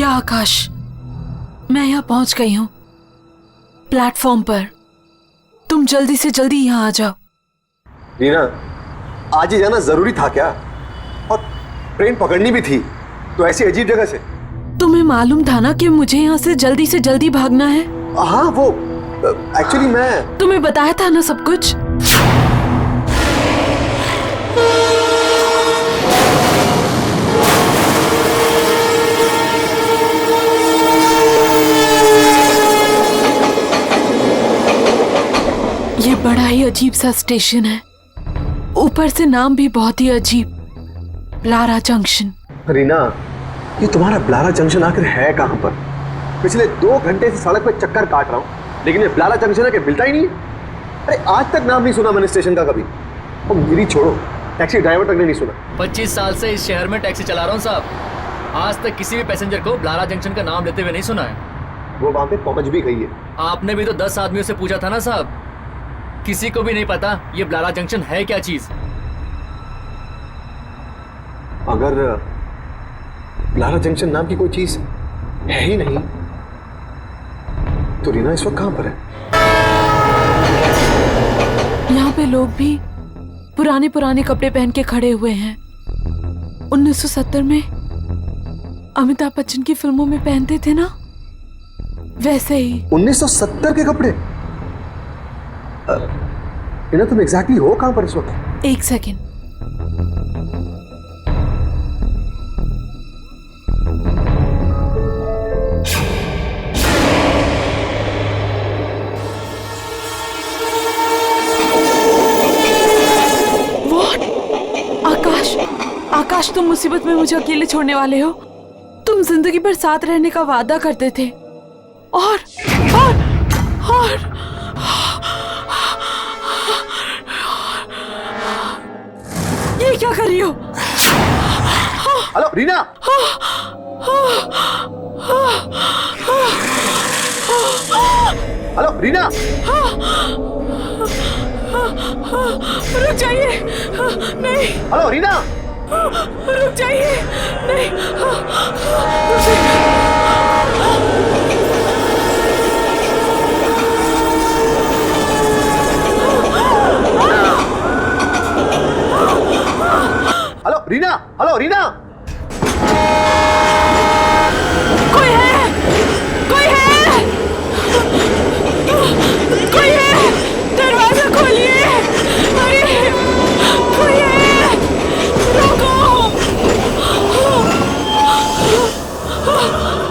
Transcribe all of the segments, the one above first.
क्या आकाश, मैं यहाँ पहुंच गई हूँ प्लेटफॉर्म पर। तुम जल्दी से जल्दी यहाँ आ जाओ। रीना, आज ही जाना जरूरी था क्या? और ट्रेन पकड़नी भी थी, तो ऐसी अजीब जगह से। तुम्हें मालूम था ना कि मुझे यहाँ से जल्दी भागना है। हाँ, वो एक्चुअली मैं तुम्हें बताया था ना सब कुछ। ये बड़ा ही अजीब सा स्टेशन है, ऊपर से नाम भी बहुत ही अजीब, ब्लारा जंक्शन। रीना, ये तुम्हारा ब्लारा जंक्शन आखिर है कहाँ पर? पिछले 2 घंटे से सड़क पे चक्कर काट रहा हूँ, लेकिन ये ब्लारा जंक्शन है कि मिलता ही नहीं है। अरे आज तक नाम नहीं सुना मैंने स्टेशन का कभी। और मेरी छोड़ो, टैक्सी ड्राइवर तक ने नहीं सुना। 25 साल से इस शहर में टैक्सी चला रहा हूँ साहब, आज तक किसी भी पैसेंजर को ब्लारा जंक्शन का नाम लेते हुए नहीं सुना है। वो वहां पे पहुंच भी गई है। आपने भी तो 10 आदमियों से पूछा था ना साहब, किसी को भी नहीं पता ये ब्लारा जंक्शन है क्या चीज। अगर ब्लारा जंक्शन नाम की कोई चीज है ही नहीं, तो रीना इस वक्त कहां पर है? यहाँ पे लोग भी पुराने कपड़े पहन के खड़े हुए हैं। 1970 में अमिताभ बच्चन की फिल्मों में पहनते थे ना, वैसे ही। 1970 के कपड़े? रीना, तुम एग्जैक्टली हो कहां पर इस वक्त? एक सेकेंड। आकाश, तुम मुसीबत में मुझे अकेले छोड़ने वाले हो। तुम जिंदगी भर साथ रहने का वादा करते थे, और ये क्या कर रही हो? हेलो रीना, हेलो रीना, रुक जाइए। नहीं, हेलो रीना, रुक जाइए। नहीं, हेलो रीना, हेलो रीना। कोई है, कोई है, कोई है, दरवाजा खोलिए। अरे कोई है, रोको,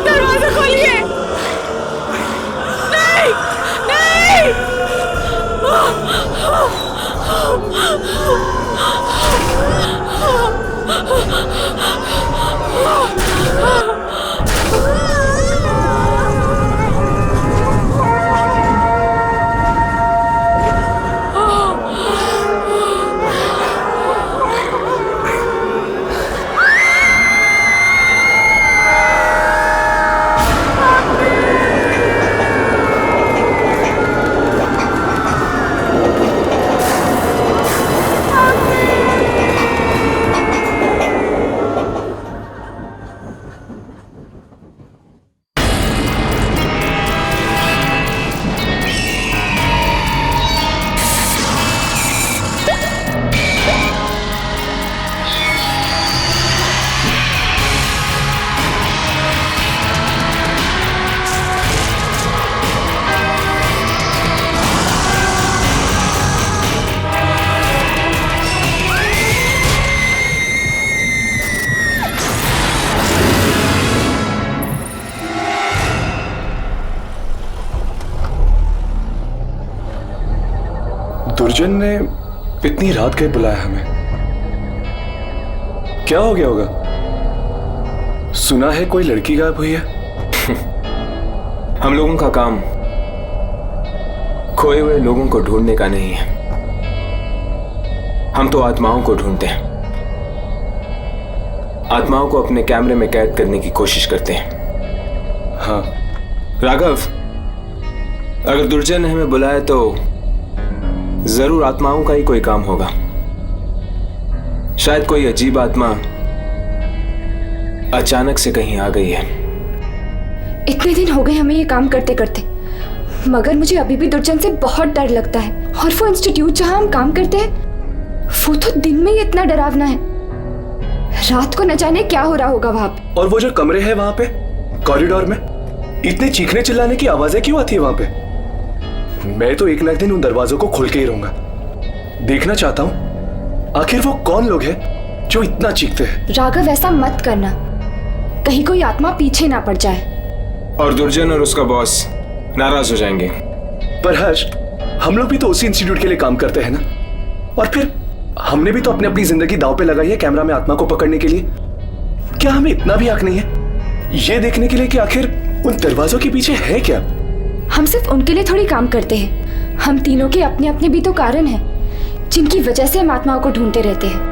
दरवाजा खोलिए। नहीं, नहीं। दुर्जन ने इतनी रात के बुलाया हमें, क्या हो गया होगा? सुना है कोई लड़की गायब हुई है। हम लोगों का काम खोए हुए लोगों को ढूंढने का नहीं है, हम तो आत्माओं को ढूंढते हैं, आत्माओं को अपने कैमरे में कैद करने की कोशिश करते हैं। हाँ राघव, अगर दुर्जन ने हमें बुलाया तो जरूर आत्माओं का ही कोई काम होगा। शायद कोई अजीब आत्मा अचानक से कहीं आ गई है। इतने दिन हो गए हमें ये काम करते करते, मगर मुझे अभी भी दुर्जन से बहुत डर लगता है। और वो इंस्टीट्यूट जहाँ हम काम करते हैं वो तो दिन में ही इतना डरावना है, रात को न जाने क्या हो रहा होगा वहां पे। और वो जो कमरे हैं वहां पे कॉरिडोर में, इतने चीखने चिल्लाने की आवाजें क्यों आती है वहां पे? मैं तो एक ना एक दिन उन दरवाजों को खोल के ही रहूंगा। देखना चाहता हूं आखिर वो कौन लोग हैं जो इतना चीखते हैं। राघव ऐसा मत करना, कहीं कोई आत्मा पीछे ना पड़ जाए। और दुर्जन और उसका बॉस नाराज हो जाएंगे। पर हर्ष, हम लोग भी तो उसी इंस्टीट्यूट के लिए काम करते हैं ना, और फिर हमने भी तो अपनी अपनी जिंदगी दांव पे लगाई है कैमरा में आत्मा को पकड़ने के लिए। क्या हमें इतना भी हक नहीं है ये देखने के लिए कि आखिर उन दरवाजों के पीछे है क्या? हम सिर्फ उनके लिए थोड़ी काम करते हैं, हम तीनों के अपने अपने भी तो कारण हैं जिनकी वजह से हम आत्माओं को ढूंढते रहते हैं।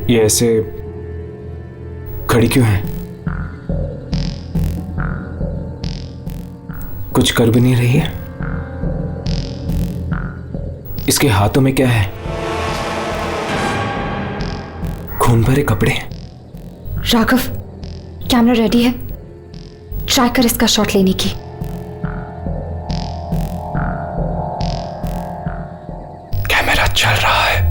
ये ऐसे खड़ी क्यों है? कुछ कर भी नहीं रही है। इसके हाथों में क्या है? खून भरे कपड़े। राघव, कैमरा रेडी है, ट्राई कर इसका शॉट लेने की। कैमरा चल रहा है।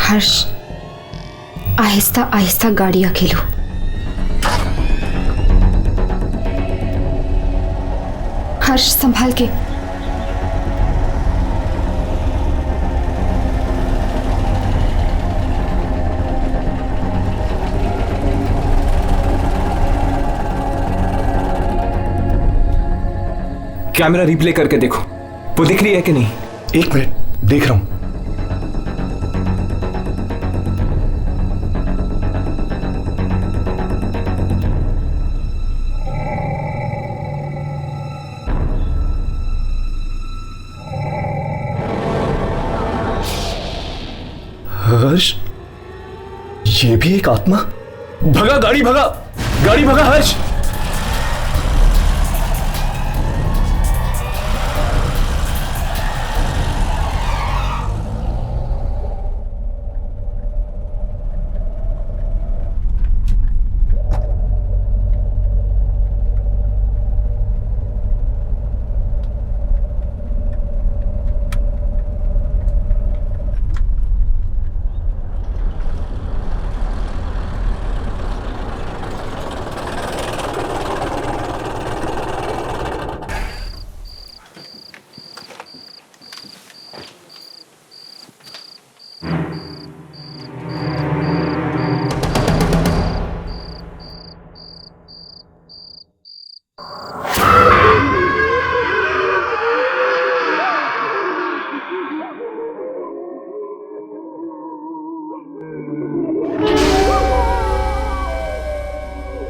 हर्ष, आहिस्ता आहिस्ता गाड़ी अकेलो। हर्ष, संभाल के। कैमरा रिप्ले करके देखो, वो दिख रही है कि नहीं? एक मिनट, देख रहा हूं। हर्ष, ये भी एक आत्मा? भगा गाड़ी, भगा गाड़ी, भगा हर्ष।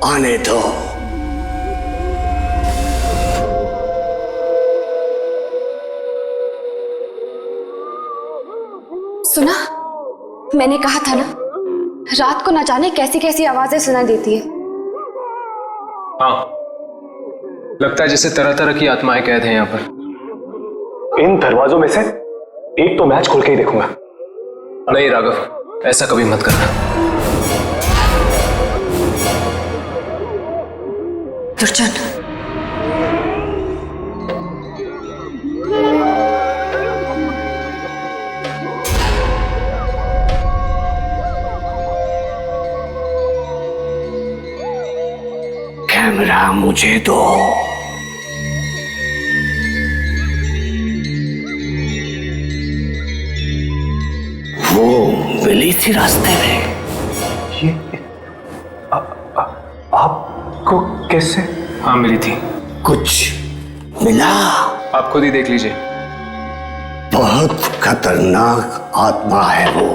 आने दो। सुना, मैंने कहा था ना, रात को न जाने कैसी कैसी आवाजें सुनाई देती है। हाँ, लगता है जैसे तरह तरह की आत्माएं कैद हैं यहाँ पर। इन दरवाजों में से एक तो मैच खोल के ही देखूंगा। नहीं राघव, ऐसा कभी मत करना। दुर्जन, कैमरा मुझे दो। वो मिली थी रास्ते में। ये आपको कैसे? हाँ, मिली थी। कुछ मिला? आप खुद ही देख लीजिए। बहुत खतरनाक आत्मा है वो।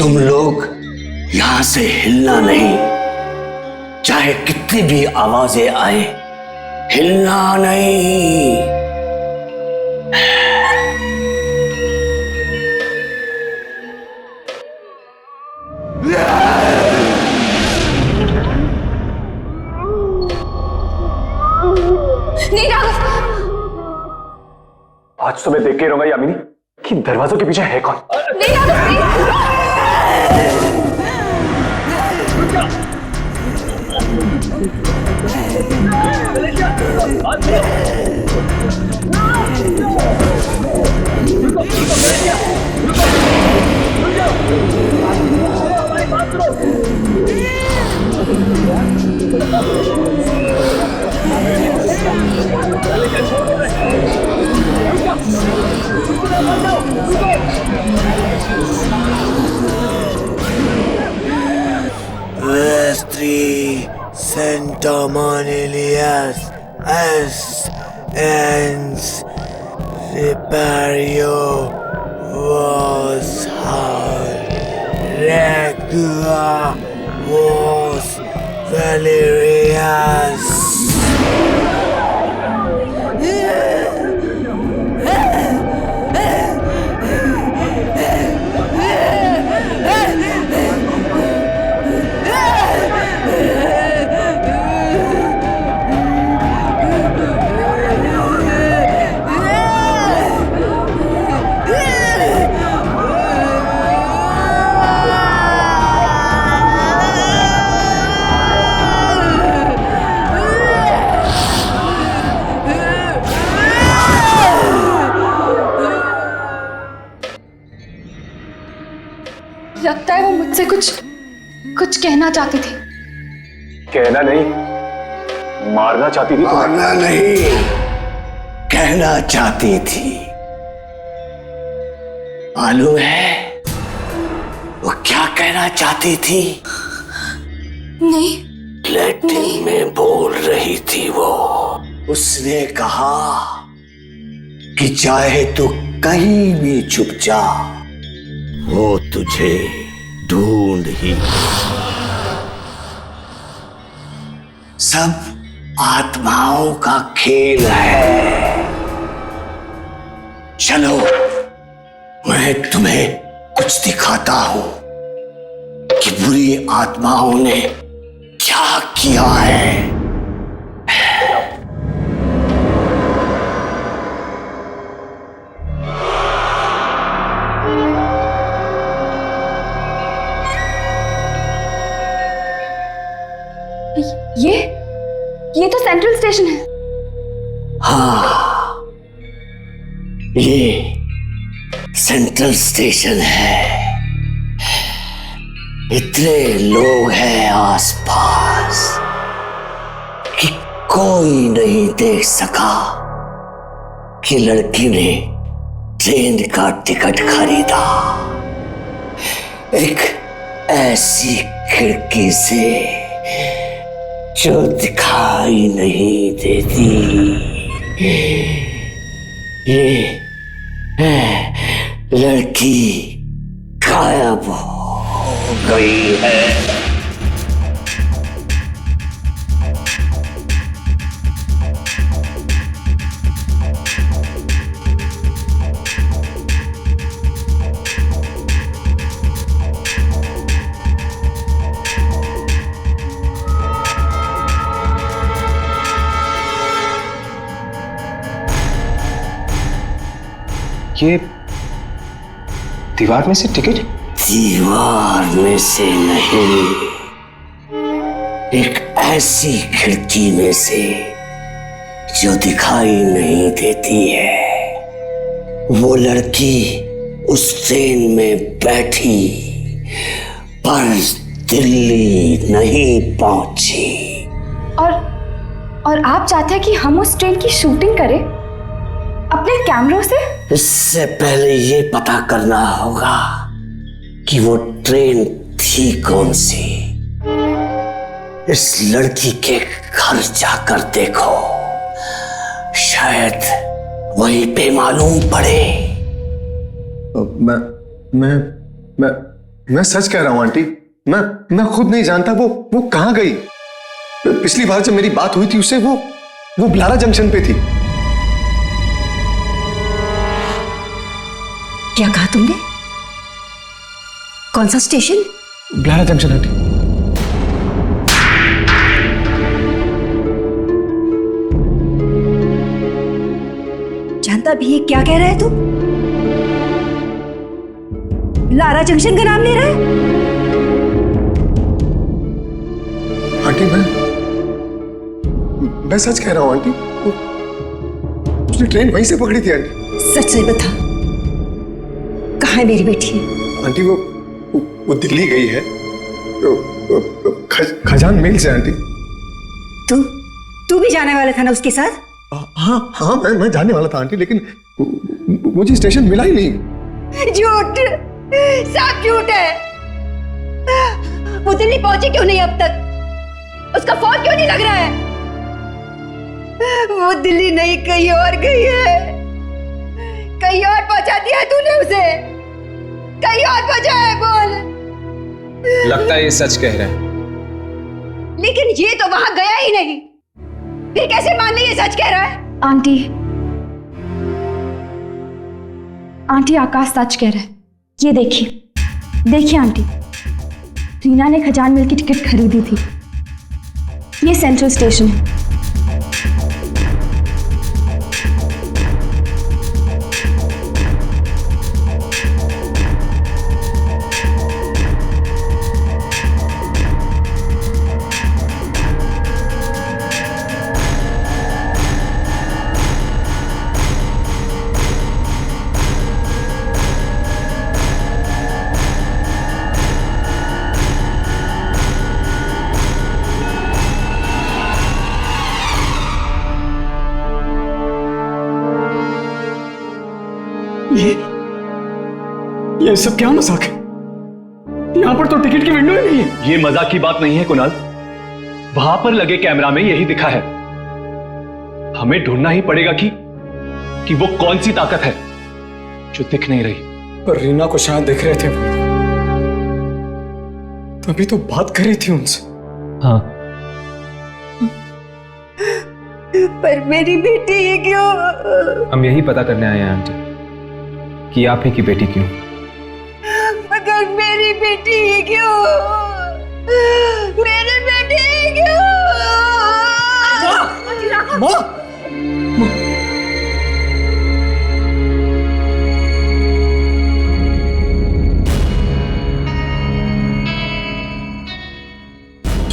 तुम लोग यहां से हिलना नहीं, चाहे कितनी भी आवाजें आए, हिलना नहीं। नहीं राघव, आज तो मैं देख के रहूंगा यामिनी कि दरवाजों के पीछे है कौन। नहीं Raghav please. Vestri Centomonilias est ens Ripario was hard Regua was Valerias. लगता है वो मुझसे कुछ कहना चाहती थी। कहना नहीं, मारना चाहती थी। मारना नहीं, कहना चाहती थी। मालूम है वो क्या कहना चाहती थी? नहीं। लैटिन में बोल रही थी वो। उसने कहा कि चाहे तू कहीं भी छुप जा, वो तुझे ढूंढ ही। सब आत्माओं का खेल है। चलो मैं तुम्हें कुछ दिखाता हूं कि बुरी आत्माओं ने क्या किया है। ये तो सेंट्रल स्टेशन है। हाँ, ये सेंट्रल स्टेशन है। इतने लोग हैं आसपास कि कोई नहीं देख सका कि लड़की ने ट्रेन का टिकट खरीदा। एक ऐसी खिड़की से जो दिखाई नहीं देती। ये लड़की गायब हो गई है। ये दीवार में से टिकट? दीवार में से नहीं, एक ऐसी खिड़की में से जो दिखाई नहीं देती है। वो लड़की उस ट्रेन में बैठी पर दिल्ली नहीं पहुंची। और आप चाहते हैं कि हम उस ट्रेन की शूटिंग करें अपने कैमरों से? इससे पहले ये पता करना होगा कि वो ट्रेन थी कौन सी। इस लड़की के घर जाकर देखो, शायद वहीं पे मालूम पड़े। मैं मैं सच कह रहा हूं आंटी, मैं खुद नहीं जानता वो कहां गई। पिछली बार जब मेरी बात हुई थी उससे वो ब्लारा जंक्शन पे थी। क्या कहा तुमने? कौन सा स्टेशन? ब्लारा junction aunty. जानता भी है क्या कह रहा है तू? लारा जंक्शन का नाम ले रहा है? आंटी मैं सच कह रहा हूं आंटी, उसने ट्रेन वहीं से पकड़ी थी आंटी। सच सच बता, कहाँ है मेरी बेटी? आंटी वो दिल्ली गई है, खजान मेल से आंटी। तू भी जाने वाला था ना उसके साथ? हाँ मैं जाने वाला था आंटी, लेकिन मुझे स्टेशन मिला ही नहीं। झूठ, सब झूठ है। वो दिल्ली पहुंची क्यों नहीं अब तक? उसका फोन क्यों नहीं लग रहा है? वो दिल्ली नहीं कहीं और गई है। कहीं और पहुंचा दिया है तूने उसे? कहीं और पहुंचा है? बोल। लगता है ये सच कह रहे हैं। लेकिन ये तो वहां गया ही नहीं, फिर कैसे मान ले ये सच कह रहा है? आंटी आकाश सच कह रहा है। ये देखिए आंटी, रीना ने खजान मिल की टिकट खरीदी थी। ये सेंट्रल स्टेशन है। ये सब क्या मजाक है? यहां पर तो टिकट की विंडो ही नहीं है। ये मजाक की बात नहीं है कुणाल, वहां पर लगे कैमरा में यही दिखा है। हमें ढूंढना ही पड़ेगा कि वो कौन सी ताकत है जो दिख नहीं रही। पर रीना को शायद दिख रहे थे, तभी तो बात कर रही थी उनसे। हाँ, पर मेरी बेटी ये क्यों? हम यही पता करने आए हैं आंटी कि आप ही की बेटी क्यों। मगर मेरी बेटी ये क्यों? मेरी बेटी ये क्यों?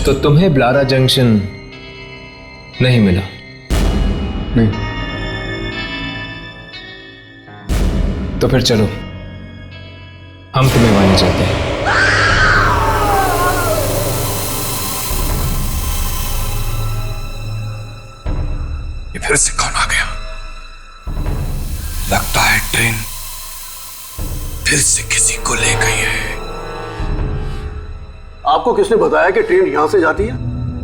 तो तुम्हें ब्लारा जंक्शन नहीं मिला? नहीं। तो फिर चलो, हम तुम्हें वहां ले जाते हैं। ये फिर से कौन आ गया? लगता है ट्रेन फिर से किसी को ले गई है। आपको किसने बताया कि ट्रेन यहां से जाती है?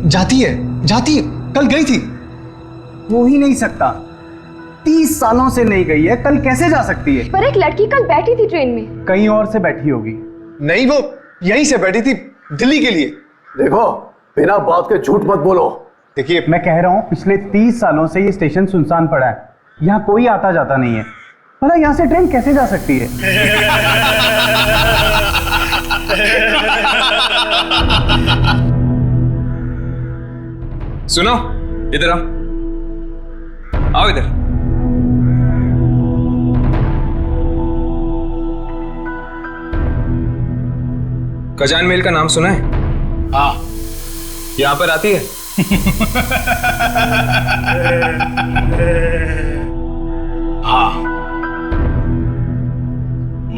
जाती है, कल गई थी। हो ही नहीं सकता, 30 सालों से नहीं गई है, कल कैसे जा सकती है? पर एक लड़की कल बैठी थी ट्रेन में। कहीं और से बैठी होगी। नहीं, वो यहीं से बैठी थी दिल्ली के लिए। देखो, बिना बात के झूठ मत बोलो। देखिए, मैं कह रहा हूं पिछले 30 सालों से ये स्टेशन सुनसान पड़ा है, यहाँ कोई आता जाता नहीं है। भला यहाँ से ट्रेन कैसे जा सकती है? सुनो, इधर आओ इधर। खजान मेल का नाम सुना है? हाँ। यहां पर आती है? हाँ,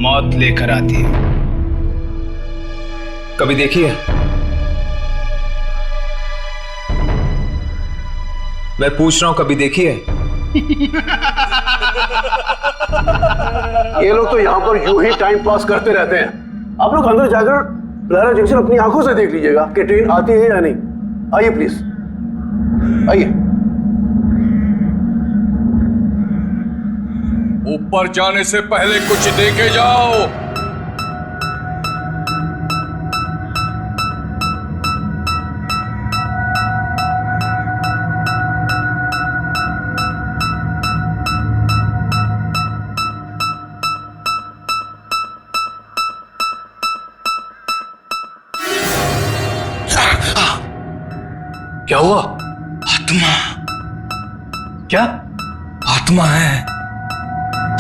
मौत लेकर आती है। कभी देखी है? मैं पूछ रहा हूं, कभी देखी है? ये लोग तो यहाँ पर यूं ही टाइम पास करते रहते हैं। आप लोग अंदर जाकर ब्लारा जंक्शन अपनी आंखों से देख लीजिएगा कि ट्रेन आती है या नहीं। आइए प्लीज, आइए। ऊपर जाने से पहले कुछ देखे जाओ। क्या हुआ? आत्मा। क्या? आत्मा है,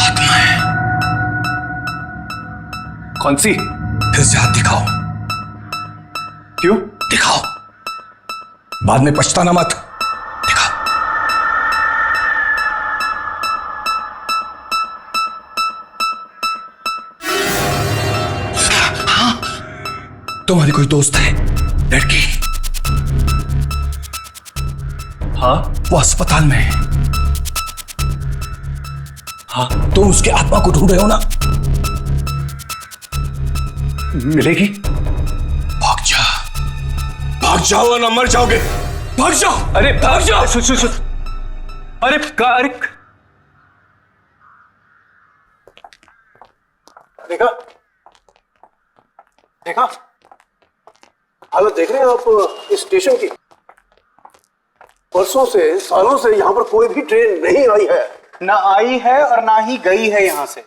आत्मा है। कौन सी? फिर से हाथ दिखाओ। क्यों? दिखाओ, बाद में पछताना मत। दिखाओ। हाँ, तुम्हारी कोई दोस्त है लड़की? हाँ। वो अस्पताल में है। हाँ। तुम उसके आत्मा को ढूंढ रहे हो ना? मिलेगी? भाग जा, भाग जाओ वरना मर जाओगे। भाग जाओ। अरे भाग जाओ। सुन। अरे देखा देखा हालत देख रहे हैं आप इस स्टेशन की? परसों से, सालों से यहां पर कोई भी ट्रेन नहीं आई है। ना आई है और ना ही गई है यहां से।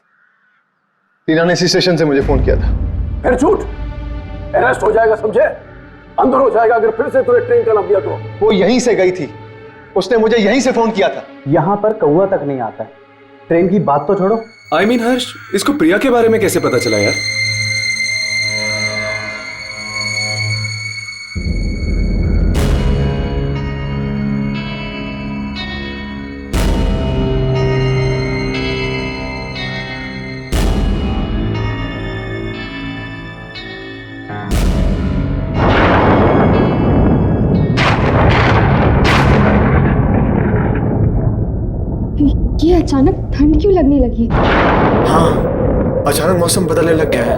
टीना ने इसी स्टेशन से मुझे फोन किया था। फिर झूठ, अरेस्ट हो जाएगा समझे, अंदर हो जाएगा अगर फिर से तुमने ट्रेन का नाम दिया तो। वो यहीं से गई थी, उसने मुझे यहीं से फोन किया था। यहां पर कौवा तक नहीं आता है। ट्रेन की बात तो छोड़ो। I mean, हर्ष, इसको प्रिया के बारे में कैसे पता चला यार? ये अचानक ठंड क्यों लगने लगी? हाँ, अचानक मौसम बदलने लग गया है।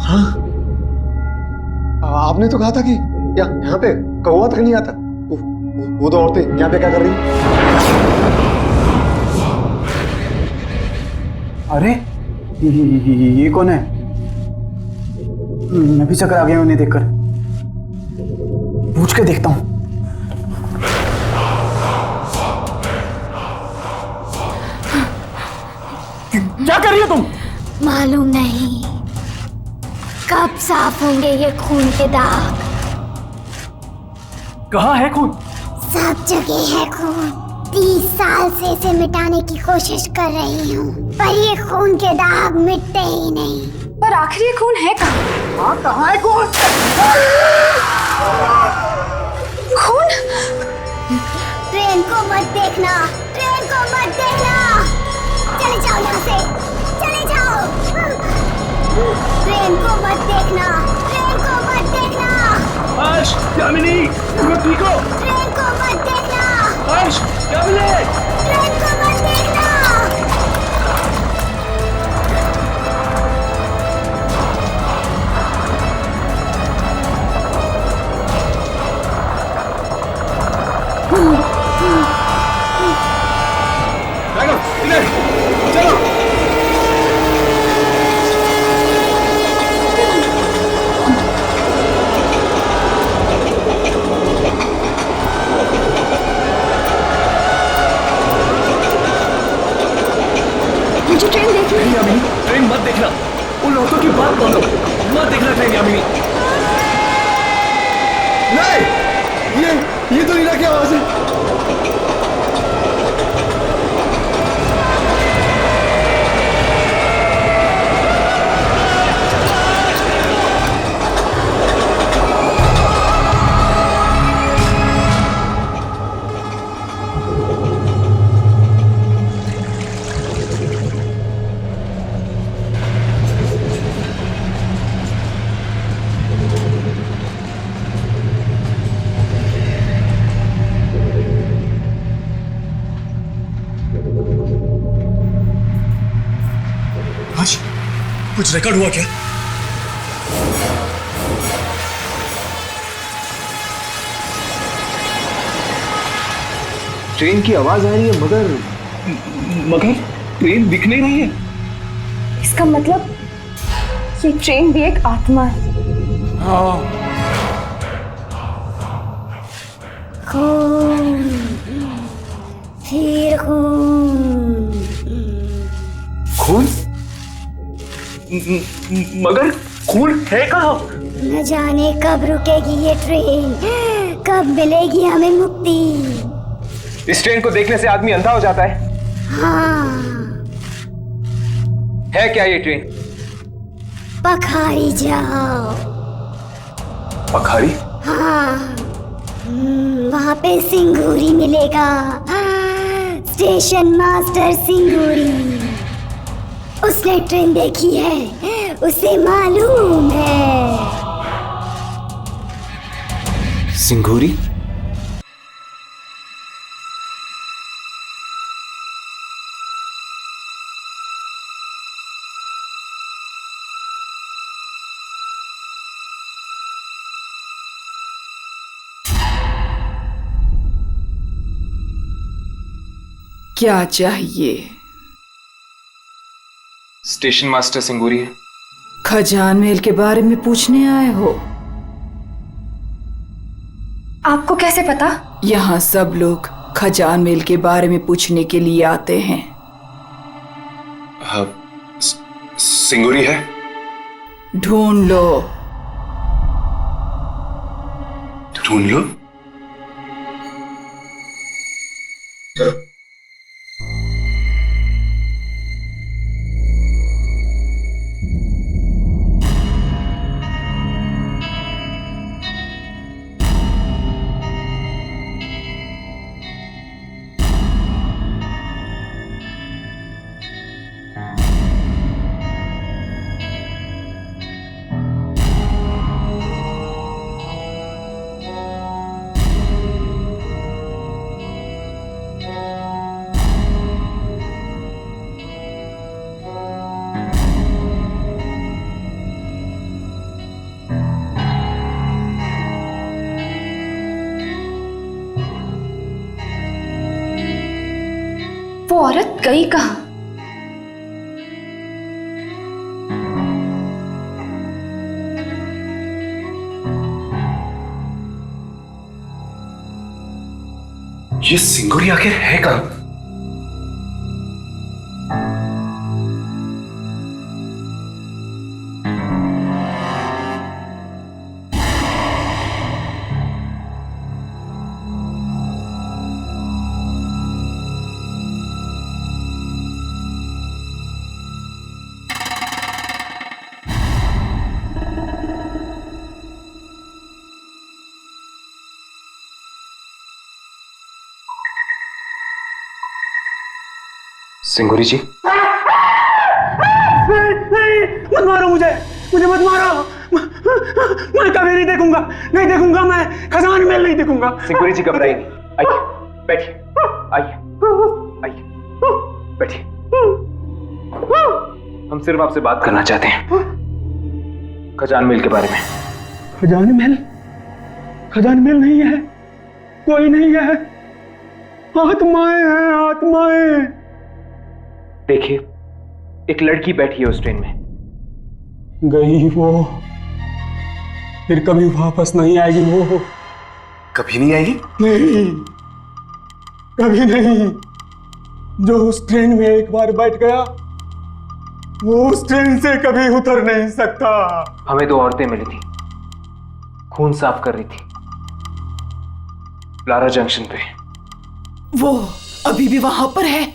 हाँ, आपने तो कहा था कि यहाँ पे कौवा तक नहीं आता। वो तो औरतें यहाँ पे क्या कर रही हैं? अरे ये कौन है? मैं भी चक्कर आ गया उन्हें देखकर। पूछ के देखता हूं। क्या कर रही हो तुम? मालूम नहीं कब साफ होंगे ये खून के दाग। कहाँ है खून? सब जगह है खून। 30 साल से इसे मिटाने की कोशिश कर रही हूँ, पर ये खून के दाग मिटते ही नहीं। पर आखिर ये खून है कहाँ? हाँ, कहाँ है खून? खून? ट्रेन को मत देखना, ट्रेन को मत देखना। चले जाओ यहाँ से, चले जाओ। ट्रेन को मत देखना, ट्रेन को मत देखना। हर्ष, यामिनी, तुम ठीक हो? ट्रेन को मत देखना, हर्ष, यामिनी, ट्रेन को मत देखना। इधर चलो। मुझे ट्रेन देखनी है। यामिनी, ट्रेन मत देखना। उन औरतों की बात मानो, मत देखना ट्रेन। यामिनी, नहीं, ये तो नीना की आवाज है। कुछ रिकॉर्ड हुआ क्या? ट्रेन की आवाज आ रही है मगर ट्रेन दिख नहीं रही है। इसका मतलब ये ट्रेन भी एक आत्मा है। हाँ। खून, फिर खून। खून? मगर खून है कहाँ? न जाने कब रुकेगी ये ट्रेन, कब मिलेगी हमें मुक्ति। इस ट्रेन को देखने से आदमी अंधा हो जाता है। हाँ, है क्या ये ट्रेन? पखारी जाओ। पखारी? हाँ, वहाँ पे सिंगूरी मिलेगा। स्टेशन मास्टर सिंगूरी, उसने ट्रेन देखी है, उसे मालूम है। सिंगूरी? क्या चाहिए? स्टेशन मास्टर सिंगूरी है। खजान महल के बारे में पूछने आए हो? आपको कैसे पता? यहाँ सब लोग खजान महल के बारे में पूछने के लिए आते हैं। हाँ, सिंगूरी है? ढूंढ लो। ढूंढ लो? वो औरत गई कहाँ? ये सिंगूरी आखिर है कहाँ? सिंगूरी जी? नहीं, मत मारो मुझे मत मारो। मैं कभी नहीं देखूंगा मैं खजान महल नहीं देखूंगा। सिंगूरी जी घबराइए नहीं, आइए बैठिए, आइए बैठिए। हम सिर्फ आपसे बात करना चाहते हैं खजान महल के बारे में। खजान महल नहीं है, कोई नहीं है, आत्माएं हैं, आत्माएं। देखिए, एक लड़की बैठी है उस ट्रेन में। गई वो, फिर कभी वापस नहीं आएगी वो। कभी नहीं आएगी? नहीं, कभी नहीं। जो उस ट्रेन में एक बार बैठ गया, वो उस ट्रेन से कभी उतर नहीं सकता। हमें दो औरतें मिली थी, खून साफ कर रही थी ब्लारा जंक्शन पे। वो अभी भी वहां पर है?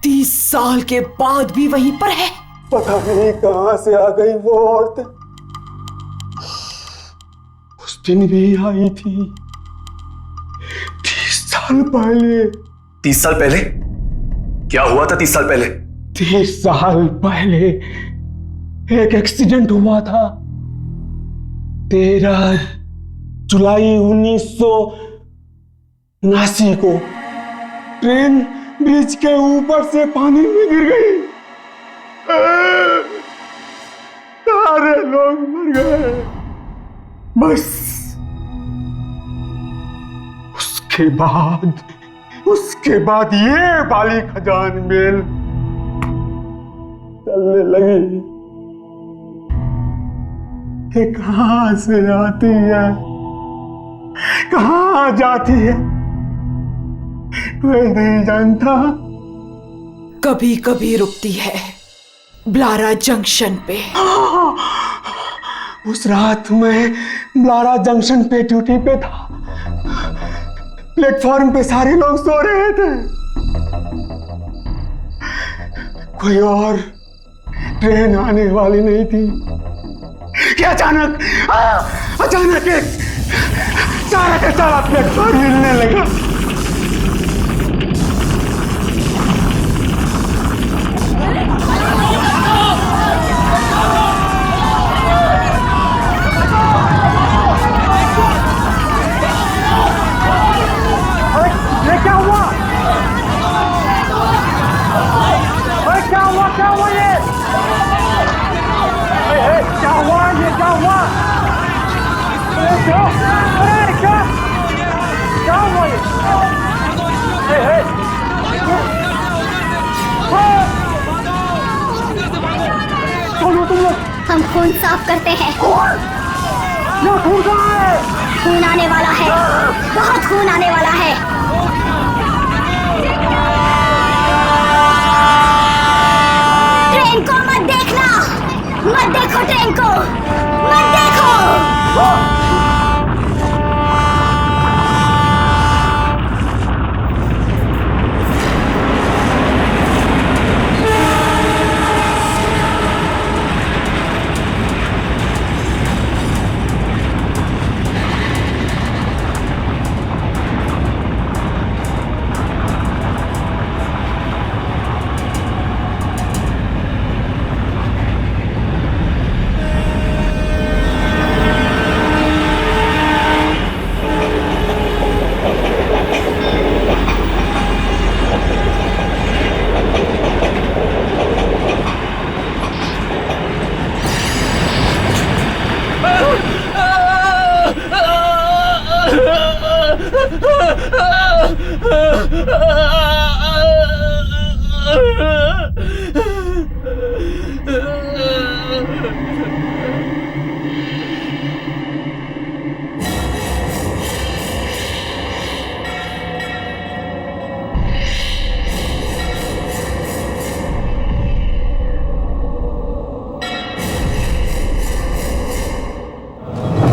30 साल के बाद भी वहीं पर है? पता नहीं कहां से आ गई वो औरत। उस दिन भी आई थी 30 साल पहले। 30 साल पहले? क्या हुआ था 30 साल पहले? 30 साल पहले एक एक्सीडेंट हुआ था। 13 जुलाई 1979 को ट्रेन ब्रिज के ऊपर से पानी में गिर गई। सारे लोग मर गए। बस उसके बाद ये बाली खजान महल चलने लगी। ये कहां से आती है, कहां जाती है, कोई नहीं जानता। कभी कभी रुकती है, ब्लारा जंक्शन पे। उस रात मैं ब्लारा जंक्शन पे ड्यूटी पे था। प्लेटफॉर्म पे सारे लोग सो रहे थे। कोई और ट्रेन आने वाली नहीं थी कि अचानक एक सारा का सारा प्लेटफॉर्म हिलने लगा। क्या हुआ? क्या हुआ ये? क्या हुआ ये? क्या हुआ? क्या हुआ ये? तुम लोग हम खून साफ करते हैं। खून कहाँ है? खून आने वाला है, बहुत खून आने वाला है। ट्रेन को मत देखना, मत देखो ट्रेन को, मत देखो।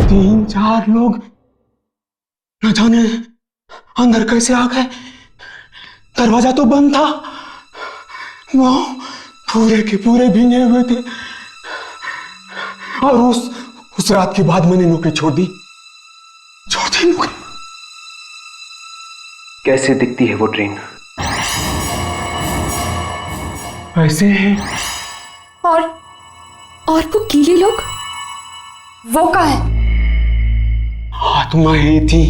तीन चार लोग न जाने अंदर कैसे आ गए। दरवाजा तो बंद था। वो पूरे के पूरे भीगे हुए थे। और उस रात के बाद मैंने नौकरी छोड़ दी नौकरी। कैसे दिखती है वो ट्रेन? ऐसे है। और वो गीले लोग, वो कहाँ है? आत्माएं थी।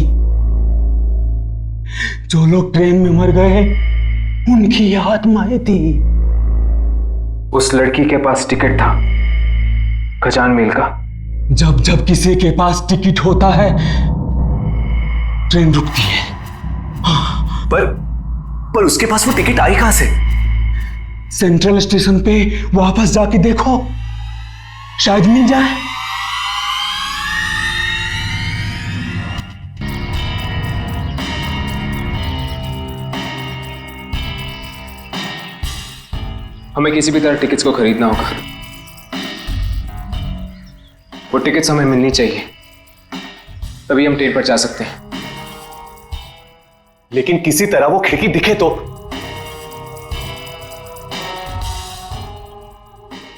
जो लोग ट्रेन में मर गए उनकी आत्माएं थी। उस लड़की के पास टिकट था खजान मील का। जब किसी के पास टिकट होता है ट्रेन रुकती है। पर उसके पास वो टिकट आई कहां से? सेंट्रल स्टेशन पे वापस जाके देखो, शायद मिल जाए। हमें किसी भी तरह टिकट्स को खरीदना होगा। वो टिकट्स हमें मिलनी चाहिए, तभी हम ट्रेन पर जा सकते हैं। लेकिन किसी तरह वो खिड़की दिखे तो।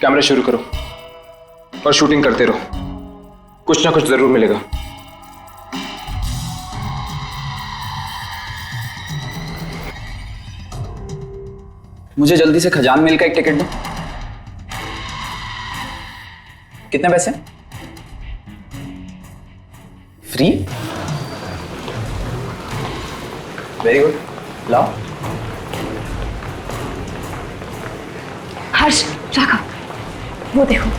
कैमरा शुरू करो और शूटिंग करते रहो, कुछ ना कुछ जरूर मिलेगा। मुझे जल्दी से खजान मील का एक टिकट दो। कितने पैसे? फ्री? वेरी गुड, लाओ। हर्ष, राघव, वो देखो।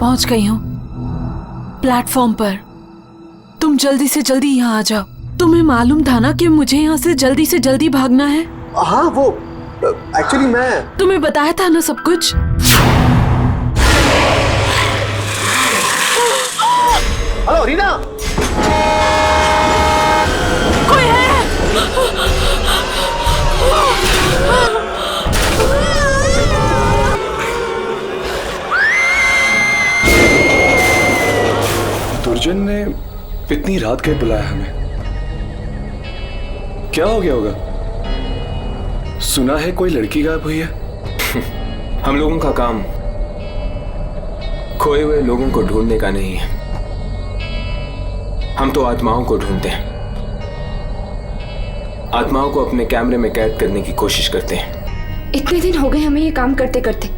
पहुंच गई हूँ, प्लेटफॉर्म पर। तुम जल्दी से जल्दी यहाँ आ जाओ। तुम्हें मालूम था ना कि मुझे यहाँ से जल्दी भागना है? हाँ, वो एक्चुअली मैं तुम्हें बताया था ना सब कुछ। हेलो रीना, कोई है? दुर्जन ने इतनी रात के बुलाया हमें, क्या हो गया होगा? सुना है कोई लड़की गायब हुई है। हम लोगों का काम खोए हुए लोगों को ढूंढने का नहीं है, हम तो आत्माओं को ढूंढते हैं। आत्माओं को अपने कैमरे में कैद करने की कोशिश करते हैं। इतने दिन हो गए हमें ये काम करते करते,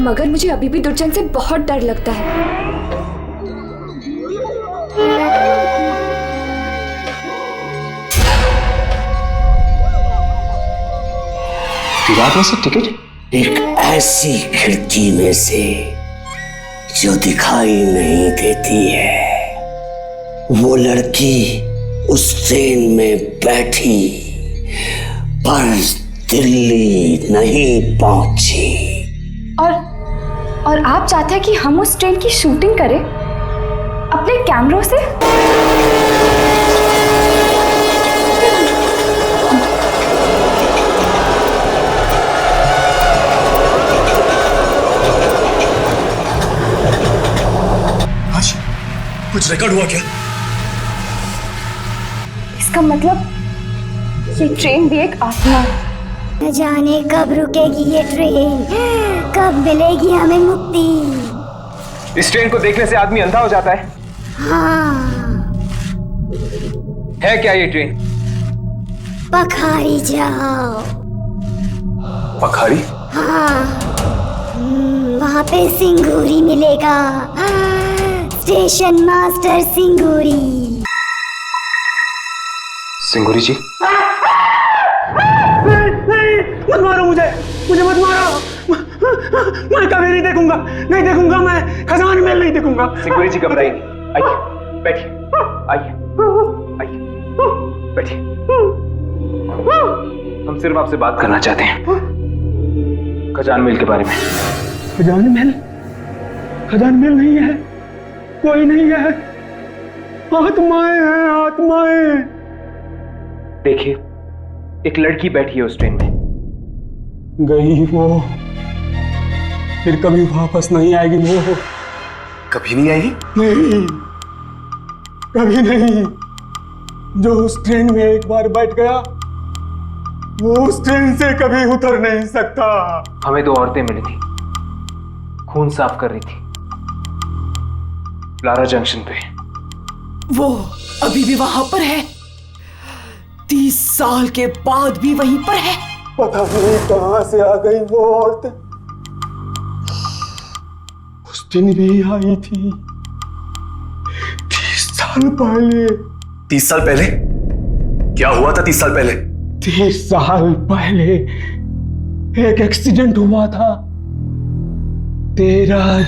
मगर मुझे अभी भी दुर्जन से बहुत डर लगता है। रात में से टिकट एक ऐसी खिड़की में से जो दिखाई नहीं देती है। वो लड़की उस ट्रेन में बैठी पर दिल्ली नहीं पहुंची। और आप चाहते हैं कि हम उस ट्रेन की शूटिंग करें अपने कैमरों से? कुछ रिकॉर्ड हुआ क्या? इसका मतलब ये ट्रेन भी एक आत्मा है। न जाने कब रुकेगी ये ट्रेन, कब मिलेगी हमें मुक्ति। इस ट्रेन को देखने से आदमी अंधा हो जाता है। हाँ, है क्या ये ट्रेन? पखारी जाओ। पखारी? हाँ, वहाँ पे सिंगूरी मिलेगा। Station master Singuri. सिंगूरी जी? नहीं, मत मारो मुझे मत मारो। मैं कभी नहीं देखूंगा मैं खजान महल नहीं देखूंगा। सिंगूरी जी घबराइए नहीं, आइए बैठिए, आइए बैठिए। हम सिर्फ आपसे बात करना चाहते हैं खजान महल के बारे में। खजान महल नहीं है, कोई नहीं है, आत्माएं हैं, आत्माएं। देखिए, एक लड़की बैठी है उस ट्रेन में। गई वो, फिर कभी वापस नहीं आएगी वो। कभी नहीं आएगी? नहीं, कभी नहीं। जो उस ट्रेन में एक बार बैठ गया वो उस ट्रेन से कभी उतर नहीं सकता। हमें दो औरतें मिली थी, खून साफ कर रही थी लारा जंक्शन पे। वो अभी भी वहां पर है, 30 साल के बाद भी वहीं पर है। पता नहीं कहां से आ गई वो औरत। उस दिन भी आई थी 30 साल पहले। 30 साल पहले? क्या हुआ था 30 साल पहले? 30 साल पहले एक एक्सीडेंट हुआ था। 13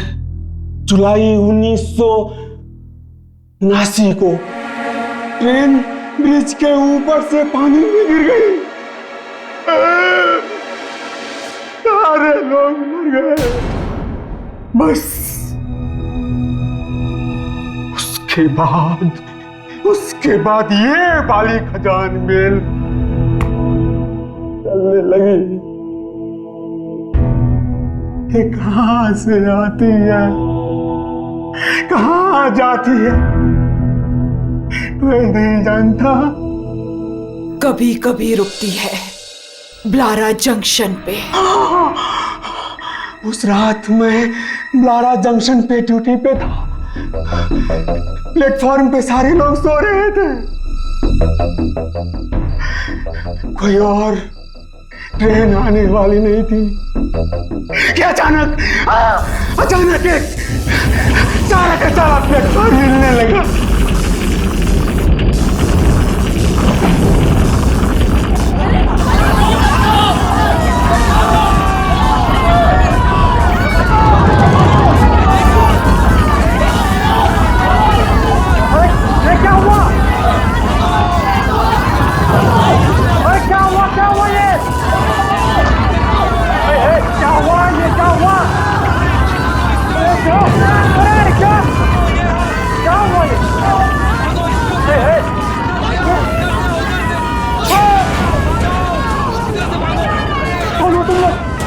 जुलाई 1979 को ट्रेन ब्रिज के ऊपर से पानी में गिर गई। सारे लोग मर गए। बस उसके बाद ये वाली खजान महल चलने लगी। ये कहां से आती है, कहां जाती है, मैं नहीं जानता। कभी कभी रुकती है ब्लारा जंक्शन पे। उस रात मैं ब्लारा जंक्शन पे ड्यूटी पे था। प्लेटफॉर्म पे सारे लोग सो रहे थे। कोई और ट्रेन आने वाली नहीं थी कि अचानक एक सारा का सारा प्लेटफॉर्म हिलने लगा।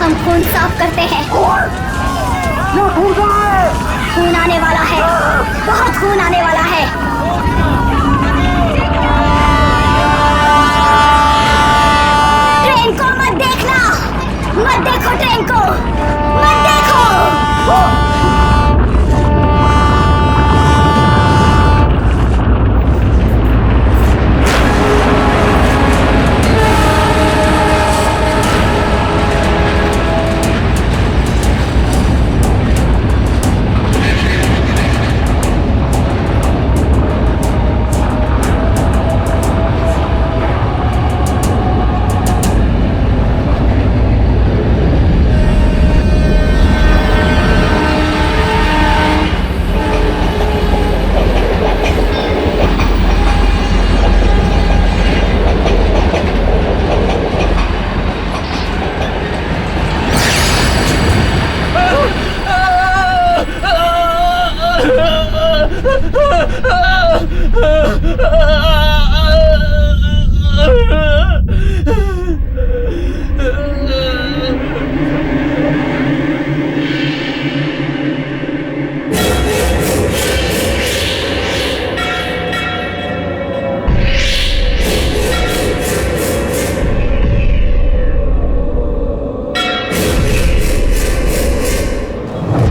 हम खून साफ करते हैं। खून आने वाला है, बहुत खून आने वाला है। ट्रेन को मत देखना, मत देखो ट्रेन को, मत देखो।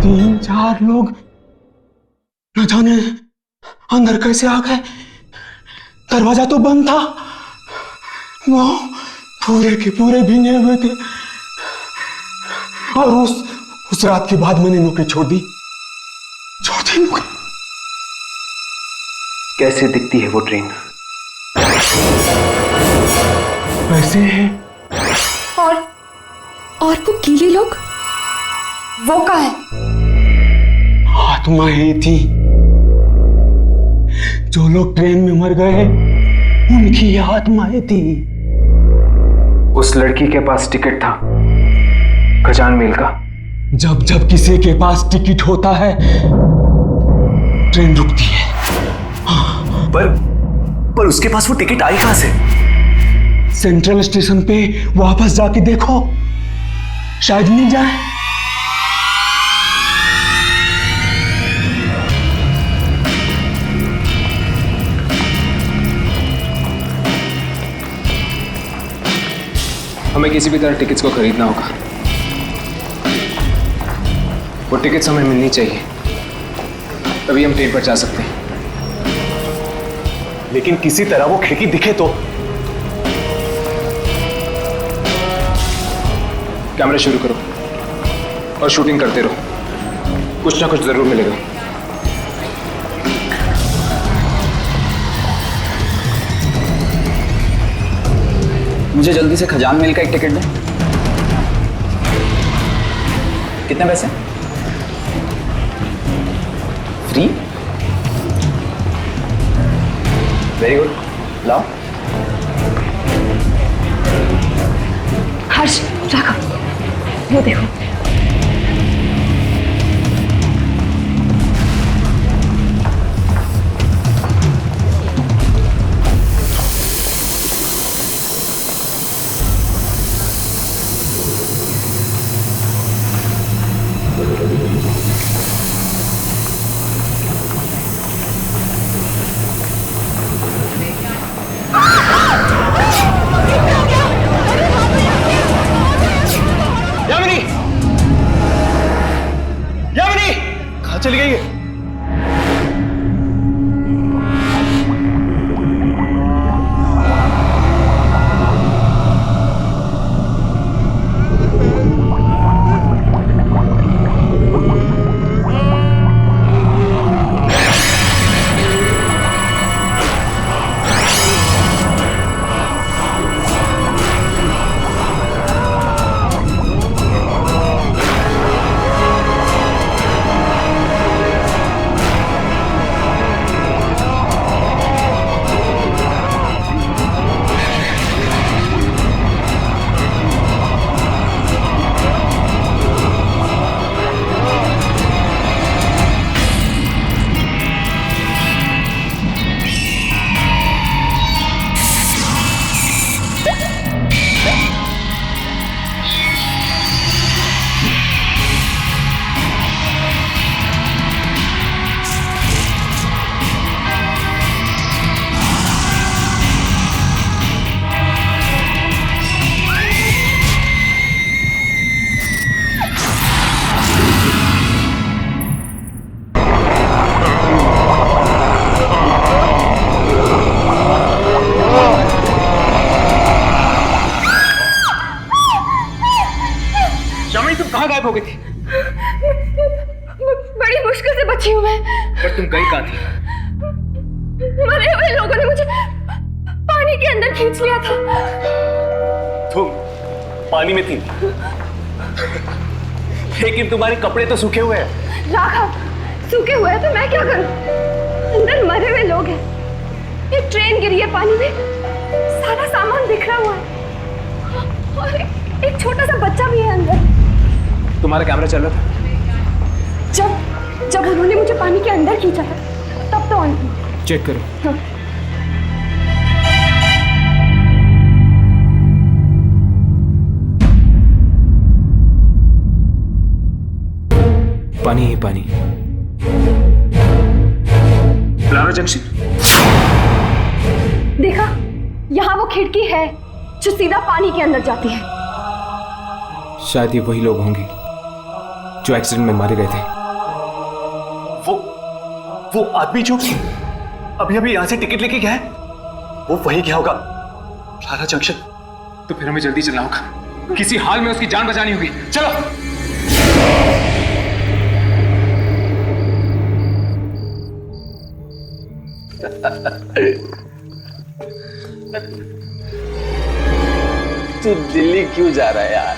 3-4 लोग न जाने अंदर कैसे आ गए। दरवाजा तो बंद था, वो पूरे के पूरे भीगे हुए थे। और उस रात के बाद मैंने नौकरी छोड़ दी नौकरी। कैसे दिखती है वो ट्रेन? वैसे है। और वो गीले लोग, वो कहाँ है? आत्माएं थी। जो लोग ट्रेन में मर गए उनकी आत्माएं थी। उस लड़की के पास टिकट था खजान मील का। जब जब किसी के पास टिकट होता है ट्रेन रुकती है। पर उसके पास वो टिकट आई कहां से? सेंट्रल स्टेशन पे वापस जाके देखो, शायद मिल जाए। हमें किसी भी तरह टिकट्स को खरीदना होगा। वो टिकट्स हमें मिलनी चाहिए, तभी हम ट्रेन पर जा सकते हैं। लेकिन किसी तरह वो खिड़की दिखे तो। कैमरा शुरू करो और शूटिंग करते रहो, कुछ ना कुछ जरूर मिलेगा। मुझे जल्दी से खजान मील का एक टिकट दें। कितने पैसे? फ्री? वेरी गुड, लाओ। हर्ष, राघव, वो देखो। चली गई है। भाई तुम कहाँ गायब हो गई थी? बड़ी मुश्किल से बची हूँ मैं। पर तुम गई कहाँ थी? मरे हुए लोगों ने मुझे पानी के अंदर खींच लिया था। तुम पानी में थी, लेकिन तुम्हारे कपड़े तो सूखे हुए हैं। राघव, सूखे हुए हैं तो मैं क्या करूं? अंदर मरे हुए लोग हैं। एक ट्रेन गिरी है पानी में, सारा सामान बिखरा हुआ है और एक छोटा सा बच्चा भी है अंदर। तुम्हारा कैमरा चल रहा था? जब उन्होंने मुझे पानी के अंदर खींचा था तब तो ऑन था। चेक करो। हाँ। पानी ही पानी। ब्लारा जंक्शन। देखा, यहाँ वो खिड़की है जो सीधा पानी के अंदर जाती है। शायद ये वही लोग होंगे जो एक्सीडेंट में मारे गए थे। वो आदमी जो अभी अभी यहां से टिकट लेके गया है, वो वही क्या होगा? ब्लारा जंक्शन। तो फिर हमें जल्दी चलना होगा, किसी हाल में उसकी जान बचानी होगी। चलो। तू दिल्ली क्यों जा रहा है यार?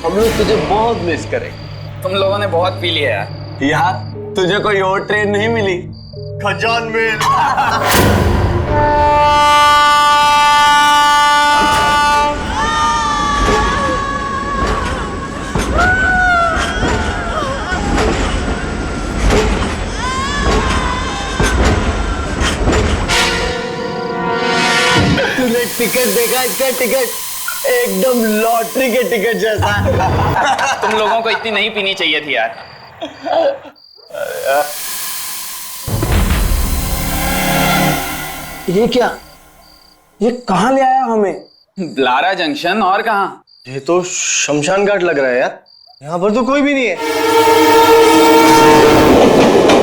हम लोग तुझे बहुत मिस करेंगे। तुम लोगों ने बहुत पी लिया यार। यार तुझे कोई और ट्रेन नहीं मिली? खजान में। तूने टिकट देखा? इसका टिकट एकदम लॉटरी के टिकट जैसा। तुम लोगों को इतनी नहीं पीनी चाहिए थी यार। ये क्या? ये कहाँ ले आया हमें? ब्लारा जंक्शन, और कहाँ? ये तो शमशान घाट लग रहा है यार। यहाँ पर तो कोई भी नहीं है।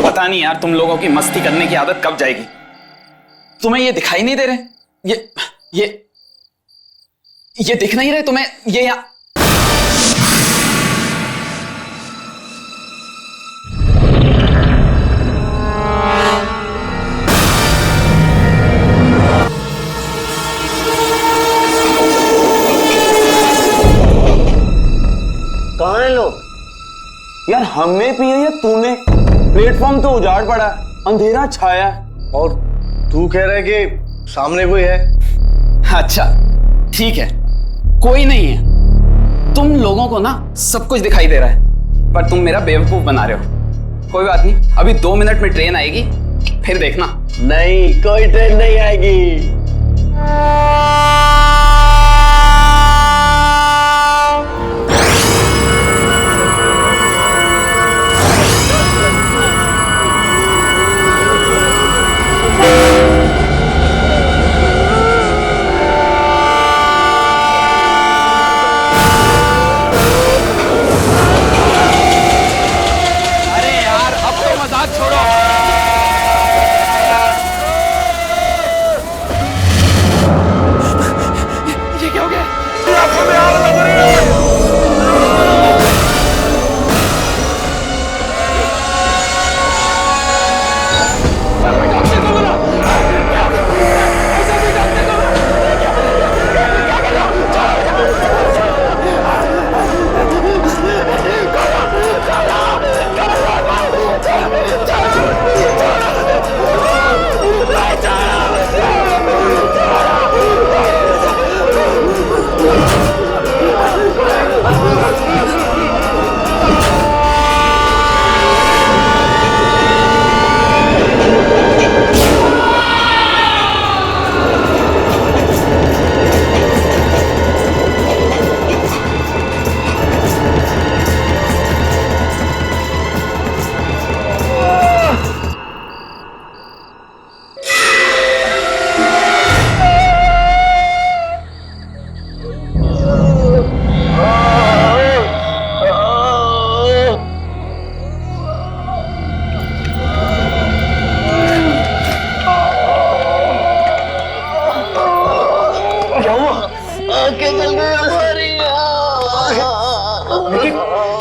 पता नहीं यार, तुम लोगों की मस्ती करने की आदत कब जाएगी? तुम्हें ये दिखाई नहीं दे रहे? ये दिख नहीं रहे तुम्हें? ये यहाँ कहाँ हैं लोग? यार हमने पिए या तूने? प्लेटफॉर्म तो उजाड़ पड़ा, अंधेरा छाया, और तू कह रहा है कि सामने कोई है? अच्छा ठीक है, कोई नहीं है। तुम लोगों को ना सब कुछ दिखाई दे रहा है, पर तुम मेरा बेवकूफ बना रहे हो। कोई बात नहीं, अभी 2 मिनट में ट्रेन आएगी, फिर देखना। नहीं, कोई ट्रेन नहीं आएगी।